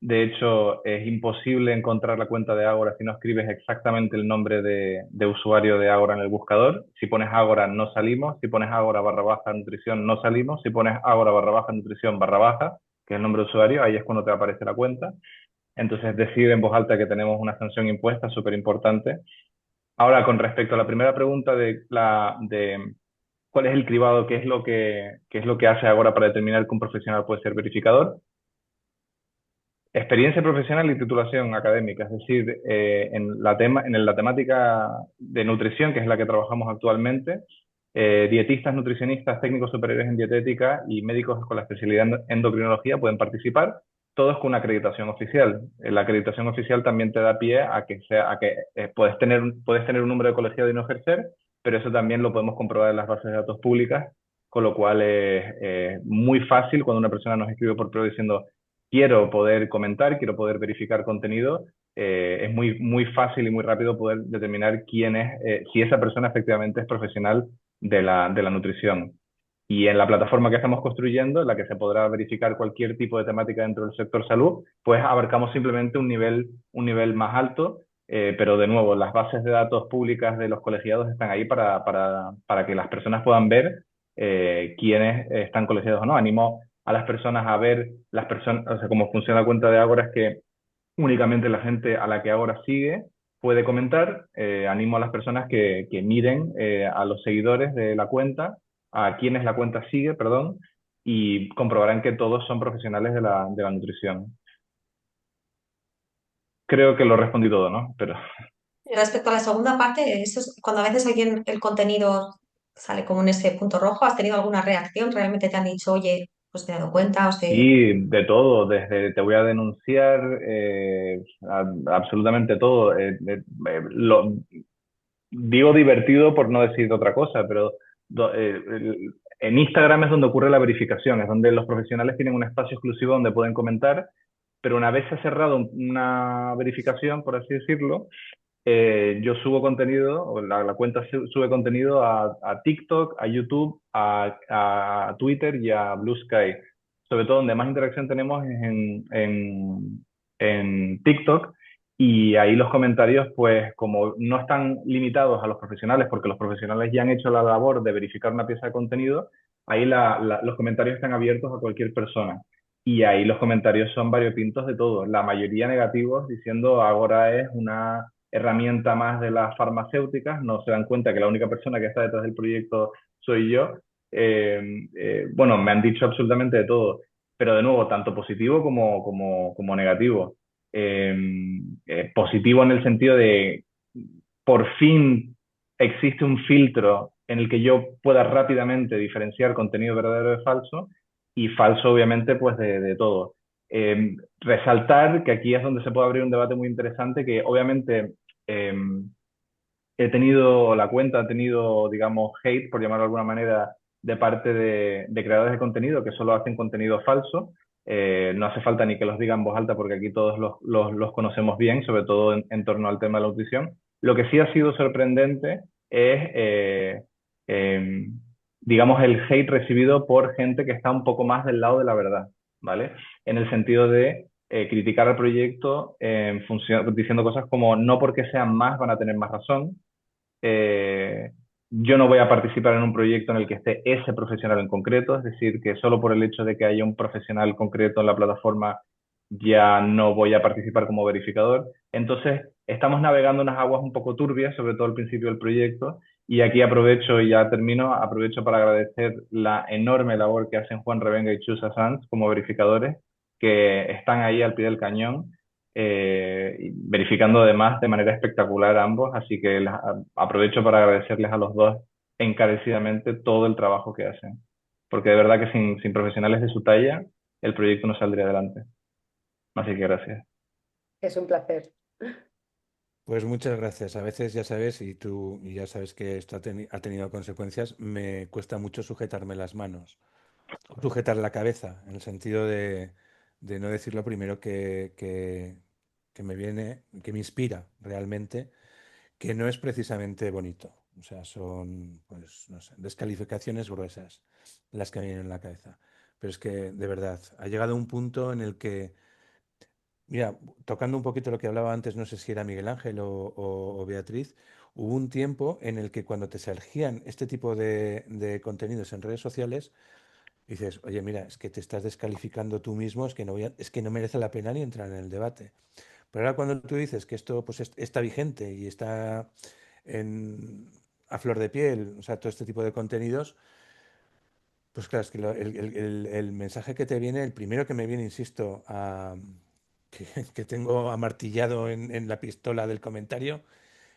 De hecho, es imposible encontrar la cuenta de Agora si no escribes exactamente el nombre de usuario de Agora en el buscador. Si pones Agora no salimos, si pones Agora barra baja nutrición no salimos, si pones Agora barra baja nutrición barra baja, que es el nombre de usuario, ahí es cuando te aparece la cuenta. Entonces decide en voz alta que tenemos una sanción impuesta súper importante. Ahora, con respecto a la primera pregunta de cuál es el cribado, qué es lo que hace Agora para determinar que un profesional puede ser verificador. Experiencia profesional y titulación académica, es decir, en la temática de nutrición, que es la que trabajamos actualmente, dietistas, nutricionistas, técnicos superiores en dietética y médicos con la especialidad en endocrinología pueden participar, todos con una acreditación oficial. La acreditación oficial también te da pie puedes tener un número de colegiado y no ejercer, pero eso también lo podemos comprobar en las bases de datos públicas, con lo cual es muy fácil cuando una persona nos escribe por privado diciendo quiero poder comentar, quiero poder verificar contenido, es muy fácil y muy rápido poder determinar si esa persona efectivamente es profesional de la nutrición. Y en la plataforma que estamos construyendo, en la que se podrá verificar cualquier tipo de temática dentro del sector salud, pues abarcamos simplemente un nivel más alto, pero de nuevo, las bases de datos públicas de los colegiados están ahí para que las personas puedan ver quiénes están colegiados o no. Animo a las personas a ver las personas, o sea, cómo funciona la cuenta de Ágora es que únicamente la gente a la que Ágora sigue puede comentar. Animo a las personas que miren a los seguidores de la cuenta, a quienes la cuenta sigue, perdón, y comprobarán que todos son profesionales de la nutrición. Creo que lo respondí todo, ¿no? Pero
Y respecto a la segunda parte, eso es cuando a veces alguien el contenido sale como en ese punto rojo, ¿has tenido alguna reacción? ¿Realmente te han dicho, oye, pues te he dado cuenta? O sea,
sí, de todo, desde te voy a denunciar, absolutamente todo. Digo divertido por no decir otra cosa, pero en Instagram es donde ocurre la verificación, es donde los profesionales tienen un espacio exclusivo donde pueden comentar, pero una vez se ha cerrado una verificación, por así decirlo, yo subo contenido, o la cuenta sube contenido a TikTok, a YouTube, a Twitter y a Blue Sky. Sobre todo donde más interacción tenemos es en TikTok, y ahí los comentarios, pues como no están limitados a los profesionales, porque los profesionales ya han hecho la labor de verificar una pieza de contenido, ahí los comentarios están abiertos a cualquier persona. Y ahí los comentarios son variopintos de todo, la mayoría negativos, diciendo ahora es una herramienta más de las farmacéuticas, no se dan cuenta que la única persona que está detrás del proyecto soy yo. Bueno, me han dicho absolutamente de todo, pero de nuevo, tanto positivo como negativo. Eh, Positivo en el sentido de por fin existe un filtro en el que yo pueda rápidamente diferenciar contenido verdadero de falso, y falso obviamente pues de todo. Resaltar que aquí es donde se puede abrir un debate muy interesante, que obviamente eh, la cuenta ha tenido, digamos, hate, por llamarlo de alguna manera, de parte de creadores de contenido que solo hacen contenido falso. No hace falta ni que los digan en voz alta porque aquí todos los conocemos bien, sobre todo en torno al tema de la nutrición. Lo que sí ha sido sorprendente es, eh, digamos, el hate recibido por gente que está un poco más del lado de la verdad, ¿vale? En el sentido de criticar al proyecto diciendo cosas como no porque sean más van a tener más razón, eh, yo no voy a participar en un proyecto en el que esté ese profesional en concreto, es decir, que solo por el hecho de que haya un profesional concreto en la plataforma ya no voy a participar como verificador. Entonces, estamos navegando unas aguas un poco turbias, sobre todo al principio del proyecto, y aquí aprovecho, y ya termino, aprovecho para agradecer la enorme labor que hacen Juan Revenga y Chusa Sanz como verificadores, que están ahí al pie del cañón verificando además de manera espectacular ambos, así que aprovecho para agradecerles a los dos encarecidamente todo el trabajo que hacen, porque de verdad que sin profesionales de su talla el proyecto no saldría adelante. Así que gracias.
Es un placer.
Pues muchas gracias. A veces ya sabes, y ya sabes que esto ha tenido consecuencias, me cuesta mucho sujetarme las manos, o sujetar la cabeza, en el sentido de no decir lo primero que me viene, que me inspira realmente, que no es precisamente bonito. O sea, son, pues, no sé, descalificaciones gruesas las que me vienen en la cabeza. Pero es que, de verdad, ha llegado un punto en el que, mira, tocando un poquito lo que hablaba antes, no sé si era Miguel Ángel o Beatriz, hubo un tiempo en el que cuando te surgían este tipo de contenidos en redes sociales, dices, oye, mira, es que te estás descalificando tú mismo, es que no merece la pena ni entrar en el debate. Pero ahora cuando tú dices que esto pues está vigente y está en- a flor de piel, o sea, todo este tipo de contenidos, pues claro, es que el mensaje que te viene, el primero que me viene, insisto, que, que tengo amartillado en la pistola del comentario,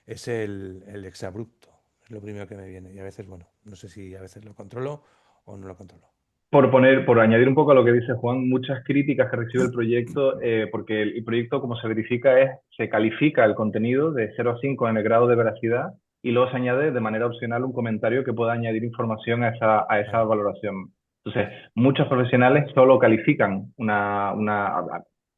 es el exabrupto. Es lo primero que me viene. Y a veces, bueno, no sé si a veces lo controlo o no lo controlo.
Por añadir un poco a lo que dice Juan, muchas críticas que recibe el proyecto, porque el proyecto, como se verifica, se califica el contenido de 0 a 5 en el grado de veracidad y luego se añade de manera opcional un comentario que pueda añadir información a esa
Claro.
valoración. Entonces, muchos profesionales solo califican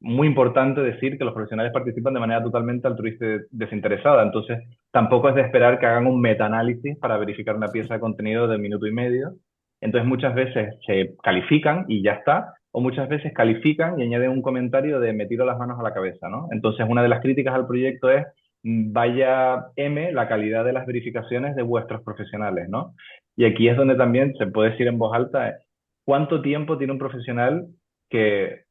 muy importante decir que los profesionales participan de manera totalmente altruista y desinteresada. Entonces, tampoco es de esperar que hagan un metaanálisis para verificar una pieza de contenido de minuto y medio. Entonces muchas veces se califican y ya está, o muchas veces califican y añaden un comentario de me tiro las manos a la cabeza, ¿no? Entonces una de las críticas al proyecto es vaya M la calidad de las verificaciones de vuestros profesionales, ¿no? Y aquí es donde también se puede decir en voz alta cuánto tiempo tiene un profesional que,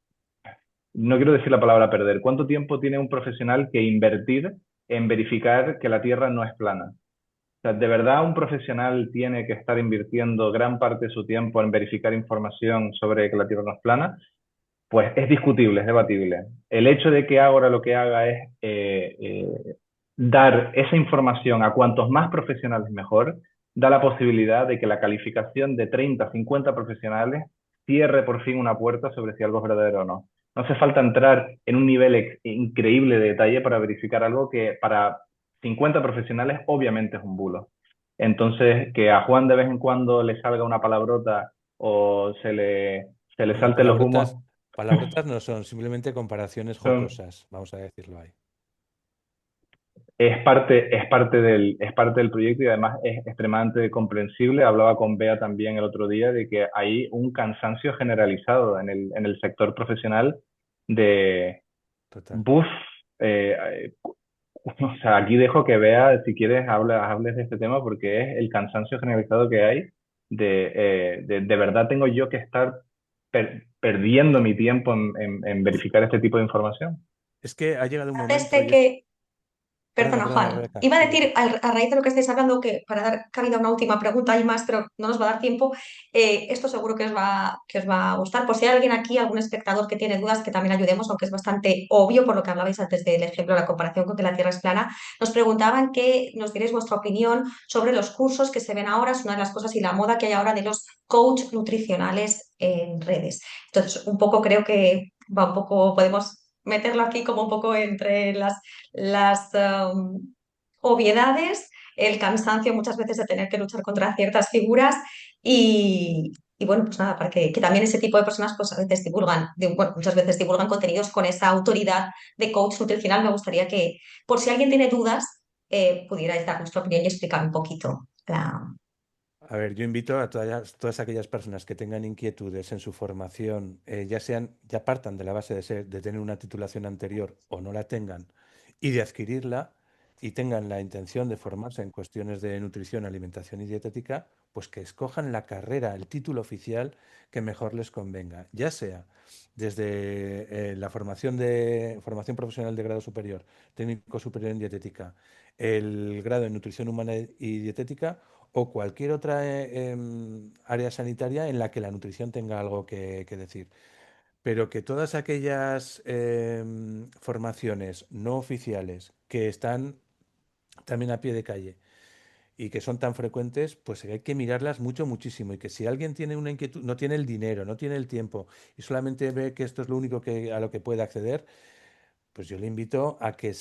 no quiero decir la palabra perder, cuánto tiempo tiene un profesional que invertir en verificar que la Tierra no es plana. O sea, ¿de verdad un profesional tiene que estar invirtiendo gran parte de su tiempo en verificar información sobre que la Tierra no es plana? Pues es discutible, es debatible. El hecho de que ahora lo que haga es dar esa información a cuantos más profesionales mejor, da la posibilidad de que la calificación de 30, 50 profesionales cierre por fin una puerta sobre si algo es verdadero o no. No hace falta entrar en un nivel increíble de detalle para verificar algo que para 50 profesionales obviamente es un bulo. Entonces, que a Juan de vez en cuando le salga una palabrota o se le
Bueno,
salten los humos,
palabrotas no son, simplemente comparaciones
son,
jocosas, vamos a decirlo ahí.
es parte del proyecto y además es extremadamente comprensible. Hablaba con Bea también el otro día de que hay un cansancio generalizado en el sector profesional de
Total.
buf. O sea, aquí dejo que Bea, si quieres, hables de este tema porque es el cansancio generalizado que hay de verdad tengo yo que estar perdiendo mi tiempo en verificar este tipo de información.
Es que ha llegado un
Antes
momento,
de
y es...
que
Perdona,
Perdona,
perdona,
Juan.
Rebeca,
Iba a
sí,
decir, a raíz de lo que estáis hablando, que para dar cabida a una última pregunta hay más, pero no nos va a dar tiempo. Esto seguro que os va a gustar. Por si hay alguien aquí, algún espectador que tiene dudas, que también ayudemos, aunque es bastante obvio por lo que hablabais antes del ejemplo, la comparación con que la Tierra es plana. Nos preguntaban que nos dierais vuestra opinión sobre los cursos que se ven ahora, es una de las cosas y la moda que hay ahora de los coach nutricionales en redes. Entonces, un poco creo que va un poco, podemos meterlo aquí como un poco entre las obviedades el cansancio muchas veces de tener que luchar contra ciertas figuras y bueno, pues nada, para que también ese tipo de personas pues a veces divulgan, bueno, muchas veces divulgan contenidos con esa autoridad de coach nutricional. Me gustaría que, por si alguien tiene dudas, pudierais dar vuestra opinión y explicar un poquito la...
A ver, yo invito a todas aquellas personas que tengan inquietudes en su formación, ya partan de la base de tener una titulación anterior o no la tengan, y de adquirirla y tengan la intención de formarse en cuestiones de nutrición, alimentación y dietética, pues que escojan la carrera, el título oficial que mejor les convenga, ya sea desde la formación profesional de grado superior, técnico superior en dietética, el grado en nutrición humana y dietética, o cualquier otra área sanitaria en la que la nutrición tenga algo que decir. Pero que todas aquellas formaciones no oficiales que están también a pie de calle y que son tan frecuentes, pues hay que mirarlas mucho, muchísimo. Y que si alguien tiene una inquietud, no tiene el dinero, no tiene el tiempo y solamente ve que esto es lo único a lo que puede acceder, pues yo le invito a que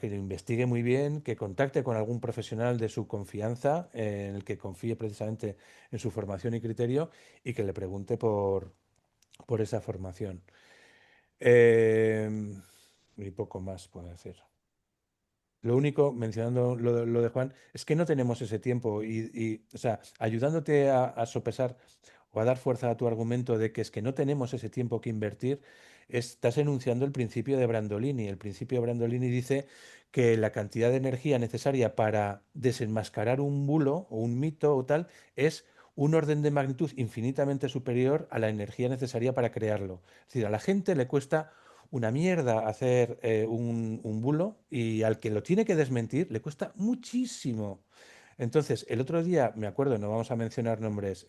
lo investigue muy bien, que contacte con algún profesional de su confianza, en el que confíe precisamente en su formación y criterio, y que le pregunte por esa formación. Eh, y poco más puedo decir. Lo único, mencionando lo de Juan, es que no tenemos ese tiempo o sea, ayudándote a sopesar o a dar fuerza a tu argumento de que es que no tenemos ese tiempo que invertir, estás enunciando el principio de Brandolini. El principio de Brandolini dice que la cantidad de energía necesaria para desenmascarar un bulo o un mito o tal es un orden de magnitud infinitamente superior a la energía necesaria para crearlo. Es decir, a la gente le cuesta una mierda hacer un bulo, y al que lo tiene que desmentir le cuesta muchísimo. Entonces, el otro día, me acuerdo, no vamos a mencionar nombres,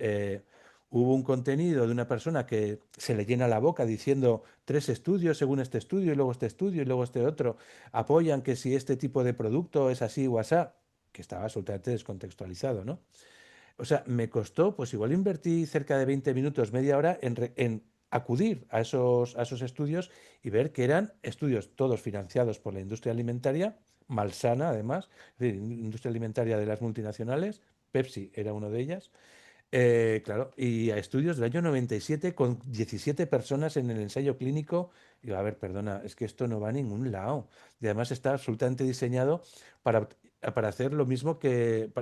hubo un contenido de una persona que se le llena la boca diciendo 3 estudios según este estudio y luego este estudio y luego este otro apoyan que si este tipo de producto es así o asá, que estaba absolutamente descontextualizado, ¿no? O sea, me costó, pues igual invertí cerca de 20 minutos, media hora en acudir a esos estudios y ver que eran estudios todos financiados por la industria alimentaria, malsana además, es decir, industria alimentaria de las multinacionales, Pepsi era una de ellas, claro, y a estudios del año 97 con 17 personas en el ensayo clínico. Digo, a ver, perdona, es que esto no va a ningún lado. Y además está absolutamente diseñado para, para hacer lo mismo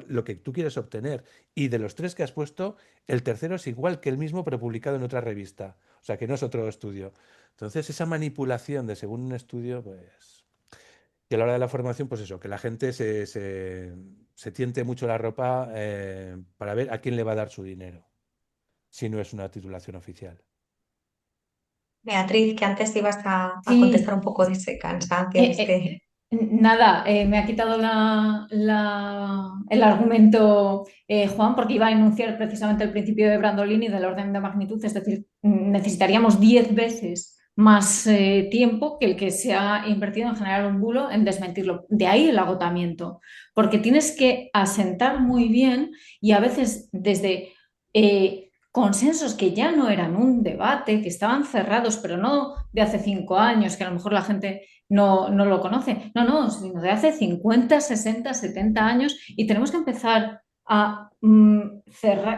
lo que tú quieres obtener. Y de los tres que has puesto, el tercero es igual que el mismo, pero publicado en otra revista. O sea, que no es otro estudio. Entonces, esa manipulación de según un estudio, pues... Y a la hora de la formación, pues eso, que la gente se tiente mucho la ropa para ver a quién le va a dar su dinero, si no es una titulación oficial.
Beatriz, que antes ibas a contestar un
Sí,
poco de ese cansancio, de
eh,
este...
nada, me ha quitado el argumento Juan, porque iba a enunciar precisamente el principio de Brandolini del orden de magnitud, es decir, necesitaríamos 10 veces más tiempo que el que se ha invertido en generar un bulo en desmentirlo. De ahí el agotamiento, porque tienes que asentar muy bien y a veces desde consensos que ya no eran un debate, que estaban cerrados, pero no de hace 5 años, que a lo mejor la gente no lo conoce. No, no, sino de hace 50, 60, 70 años y tenemos que empezar a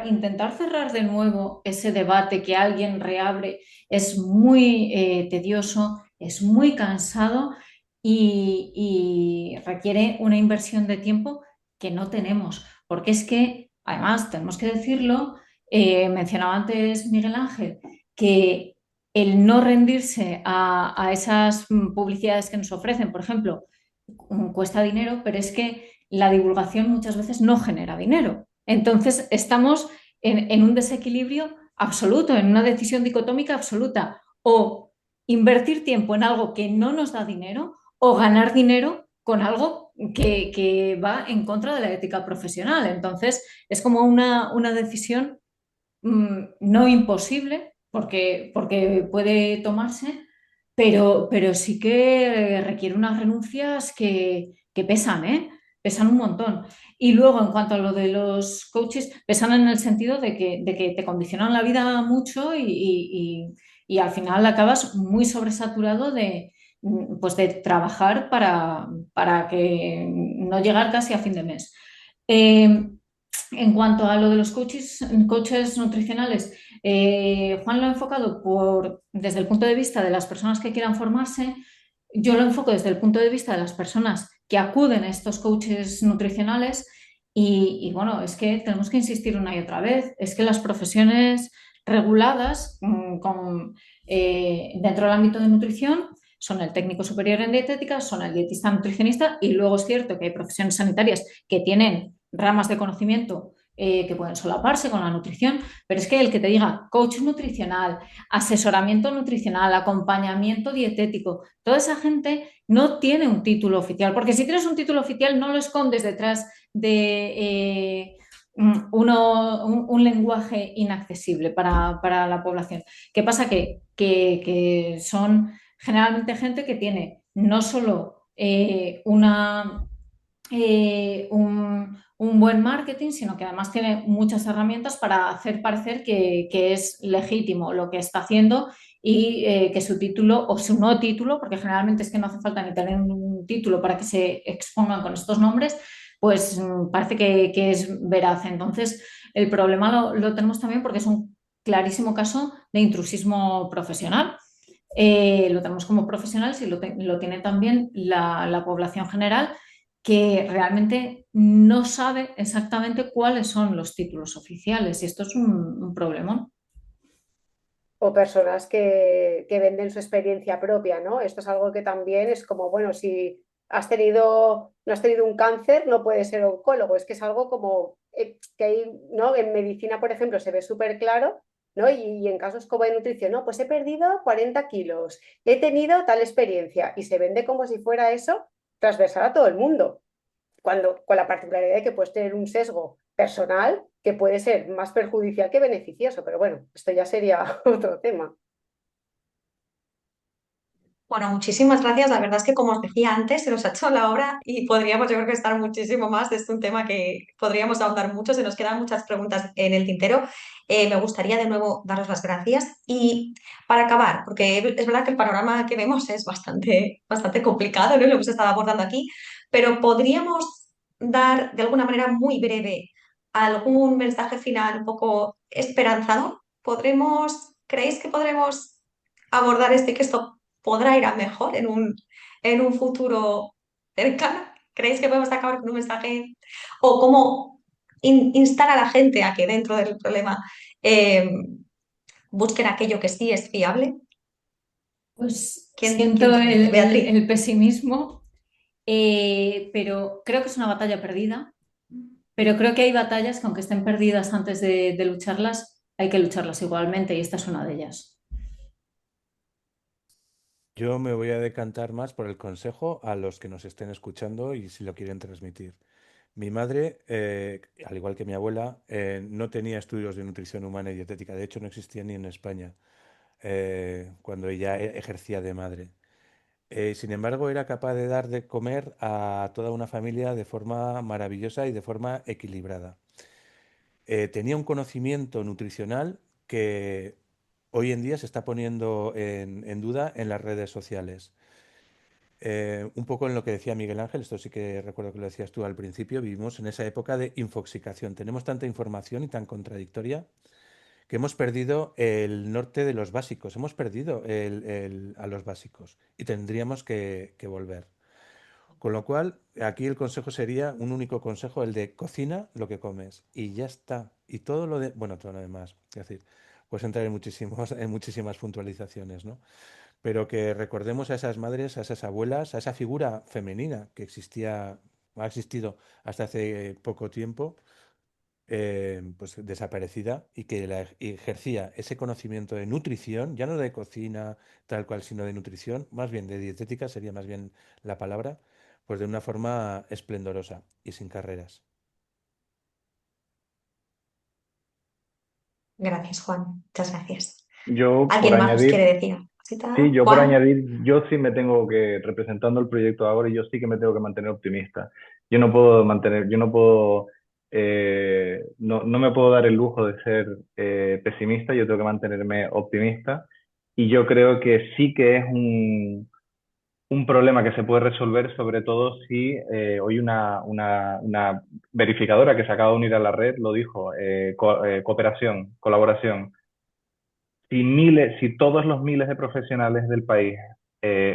intentar cerrar de nuevo ese debate que alguien reabre. Es muy tedioso, es muy cansado y requiere una inversión de tiempo que no tenemos, porque es que, además, tenemos que decirlo, mencionaba antes Miguel Ángel, que el no rendirse a esas publicidades que nos ofrecen, por ejemplo, cuesta dinero, pero es que la divulgación muchas veces no genera dinero. Entonces, estamos en un desequilibrio absoluto, en una decisión dicotómica absoluta. O invertir tiempo en algo que no nos da dinero o ganar dinero con algo que va en contra de la ética profesional. Entonces, es como una decisión no imposible, porque puede tomarse, pero sí que requiere unas renuncias que pesan, ¿eh? Pesan un montón. Y luego, en cuanto a lo de los coaches, pesan en el sentido de que te condicionan la vida mucho y al final acabas muy sobresaturado pues de trabajar para que no llegar casi a fin de mes. Eh, en cuanto a lo de los coaches nutricionales, Juan lo ha enfocado desde el punto de vista de las personas que quieran formarse. Yo lo enfoco desde el punto de vista de las personas que acuden a estos coaches nutricionales y bueno, es que tenemos que insistir una y otra vez, es que las profesiones reguladas dentro del ámbito de nutrición son el técnico superior en dietética, son el dietista nutricionista y luego es cierto que hay profesiones sanitarias que tienen ramas de conocimiento que pueden solaparse con la nutrición, pero es que el que te diga coach nutricional, asesoramiento nutricional, acompañamiento dietético, toda esa gente no tiene un título oficial, porque si tienes un título oficial no lo escondes detrás de un lenguaje inaccesible para la población. ¿Qué pasa? Que son generalmente gente que tiene no solo un buen marketing, sino que además tiene muchas herramientas para hacer parecer que es legítimo lo que está haciendo y que su título o su no título, porque generalmente es que no hace falta ni tener un título para que se expongan con estos nombres, pues parece que es veraz. Entonces, el problema lo tenemos también porque es un clarísimo caso de intrusismo profesional. Lo tenemos como profesionales y lo tiene también la población general que realmente no sabe exactamente cuáles son los títulos oficiales y esto es un problemón.
O personas que venden su experiencia propia, ¿no? Esto es algo que también es como, bueno, si no has tenido un cáncer, no puedes ser oncólogo. Es que es algo como que hay, ¿no? En medicina, por ejemplo, se ve súper claro, ¿no? Y en casos como de nutrición, no, pues he perdido 40 kilos, he tenido tal experiencia y se vende como si fuera eso transversal a todo el mundo cuando, con la particularidad de que puedes tener un sesgo personal que puede ser más perjudicial que beneficioso, pero bueno, esto ya sería otro tema.
Bueno, muchísimas gracias. La verdad es que, como os decía antes, se nos ha hecho la hora y podríamos, yo creo que estar muchísimo más. Es un tema que podríamos ahondar mucho. Se nos quedan muchas preguntas en el tintero. Me gustaría de nuevo daros las gracias. Y para acabar, porque es verdad que el panorama que vemos es bastante complicado, ¿no? Lo hemos estado abordando aquí, pero podríamos dar de alguna manera muy breve algún mensaje final un poco esperanzador. ¿Creéis que podremos abordar esto y que esto podrá ir a mejor en un futuro cercano? ¿Creéis que podemos acabar con un mensaje? ¿O cómo instar a la gente a que dentro del problema eh, busquen aquello que sí es fiable?
Pues
Quién
siento
te dice? Beatriz.
el pesimismo, pero creo que es una batalla perdida, pero creo que hay batallas que aunque estén perdidas antes de lucharlas, hay que lucharlas igualmente y esta es una de ellas.
Yo me voy a decantar más por el consejo a los que nos estén escuchando y si lo quieren transmitir. Mi madre, al igual que mi abuela, no tenía estudios de nutrición humana y dietética. De hecho, no existía ni en España cuando ella ejercía de madre. Sin embargo, era capaz de dar de comer a toda una familia de forma maravillosa y de forma equilibrada. Tenía un conocimiento nutricional que hoy en día se está poniendo en duda en las redes sociales. Un poco en lo que decía Miguel Ángel, esto sí que recuerdo que lo decías tú al principio, vivimos en esa época de infoxicación. Tenemos tanta información y tan contradictoria que hemos perdido el norte de los básicos, hemos perdido a los básicos y tendríamos que volver. Con lo cual, aquí el consejo sería un único consejo, el de cocina lo que comes y ya está. Y todo lo de, bueno, todo lo demás, es decir, pues entrar en muchísimas puntualizaciones, ¿no? Pero que recordemos a esas madres, a esas abuelas, a esa figura femenina que ha existido hasta hace poco tiempo, pues desaparecida y que ejercía ese conocimiento de nutrición, ya no de cocina tal cual, sino de nutrición, más bien de dietética sería más bien la palabra, pues de una forma esplendorosa y sin carreras.
Gracias, Juan. Muchas gracias.
Yo, por
¿Alguien más nos quiere
añadir,
decir una
sí,
cosita?
yo por
Juan.
añadir, yo sí me tengo que, representando el proyecto ahora, y yo sí que me tengo que mantener optimista. Yo no puedo mantener, yo no puedo, no me puedo dar el lujo de ser pesimista, yo tengo que mantenerme optimista. Y yo creo que sí que es un problema que se puede resolver, sobre todo si hoy una verificadora que se acaba de unir a la red lo dijo, cooperación, colaboración. Si todos los miles de profesionales del país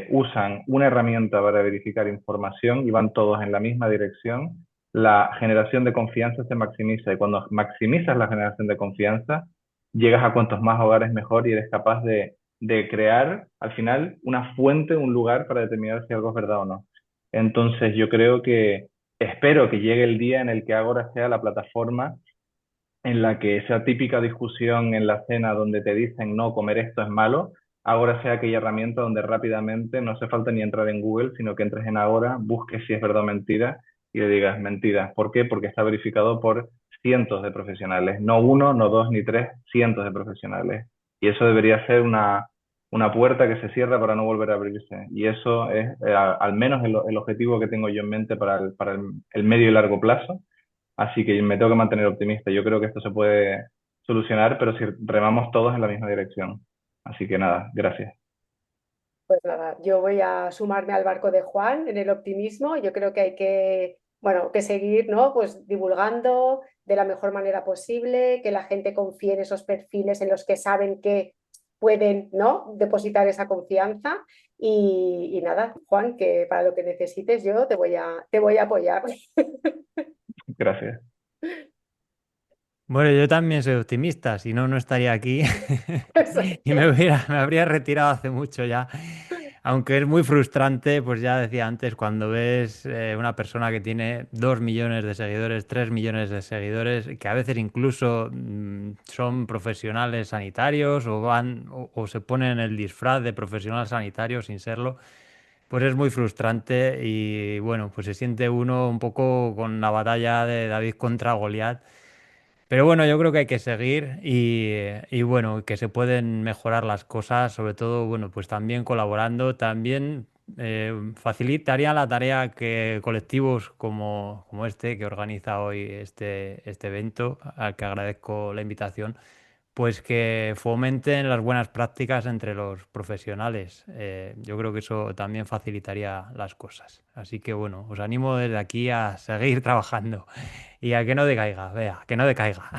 usan una herramienta para verificar información y van todos en la misma dirección, la generación de confianza se maximiza. Y cuando maximizas la generación de confianza, llegas a cuantos más hogares mejor y eres capaz de crear al final una fuente, un lugar para determinar si algo es verdad o no. Entonces yo creo que espero que llegue el día en el que Ágora sea la plataforma en la que esa típica discusión en la cena donde te dicen no, comer esto es malo, ahora sea aquella herramienta donde rápidamente no hace falta ni entrar en Google, sino que entres en Agora, busques si es verdad o mentira y le digas mentira. ¿Por qué? Porque está verificado por cientos de profesionales, no uno, no dos, ni tres, cientos de profesionales. Y eso debería ser una puerta que se cierra para no volver a abrirse. Y eso es al menos el objetivo que tengo yo en mente para el medio y largo plazo. Así que me tengo que mantener optimista. Yo creo que esto se puede solucionar, pero si remamos todos en la misma dirección. Así que nada, gracias.
Pues nada, yo voy a sumarme al barco de Juan en el optimismo. Yo creo que hay que, bueno, que seguir, ¿no? Pues divulgando de la mejor manera posible, que la gente confíe en esos perfiles en los que saben que pueden, ¿no? Depositar esa confianza. Y nada, Juan, que para lo que necesites yo te voy a apoyar.
Gracias.
Bueno, yo también soy optimista, si no, no estaría aquí y me habría retirado hace mucho ya. Aunque es muy frustrante, pues ya decía antes, cuando ves una persona que tiene 2 millones de seguidores, 3 millones de seguidores, que a veces incluso son profesionales sanitarios o van o se ponen el disfraz de profesional sanitario sin serlo, pues es muy frustrante y bueno, pues se siente uno un poco con la batalla de David contra Goliat. Pero bueno, yo creo que hay que seguir y bueno, que se pueden mejorar las cosas, sobre todo, bueno, pues también colaborando, también facilitaría la tarea que colectivos como este, que organiza hoy este evento, al que agradezco la invitación, pues que fomenten las buenas prácticas entre los profesionales. Yo creo que eso también facilitaría las cosas. Así que bueno, os animo desde aquí a seguir trabajando y a que no decaiga, vea, que no decaiga.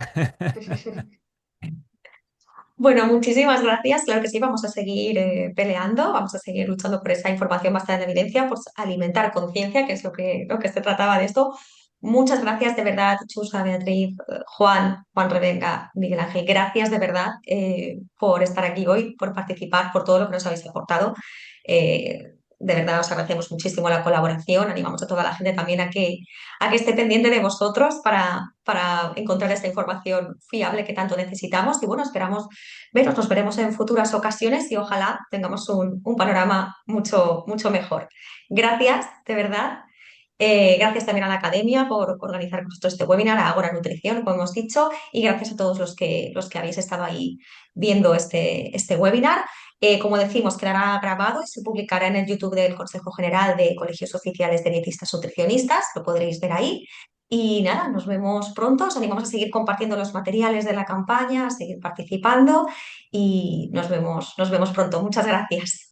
Bueno, muchísimas gracias. Claro que sí, vamos a seguir peleando, vamos a seguir luchando por esa información basada en evidencia, por alimentar conciencia, que es lo que se trataba de esto. Muchas gracias de verdad, Chusa, Beatriz, Juan Revenga, Miguel Ángel. Gracias de verdad por estar aquí hoy, por participar, por todo lo que nos habéis aportado. De verdad os agradecemos muchísimo la colaboración. Animamos a toda la gente también a que esté pendiente de vosotros para encontrar esta información fiable que tanto necesitamos. Y bueno, esperamos veros, nos veremos en futuras ocasiones y ojalá tengamos un panorama mucho mejor. Gracias, de verdad. Gracias también a la academia por organizar con nosotros este webinar, a Agora Nutrición, como hemos dicho, y gracias a todos los que habéis estado ahí viendo este webinar. Como decimos, quedará grabado y se publicará en el YouTube del Consejo General de Colegios Oficiales de Dietistas Nutricionistas, lo podréis ver ahí. Y nada, nos vemos pronto, os animamos a seguir compartiendo los materiales de la campaña, a seguir participando y nos vemos pronto. Muchas gracias.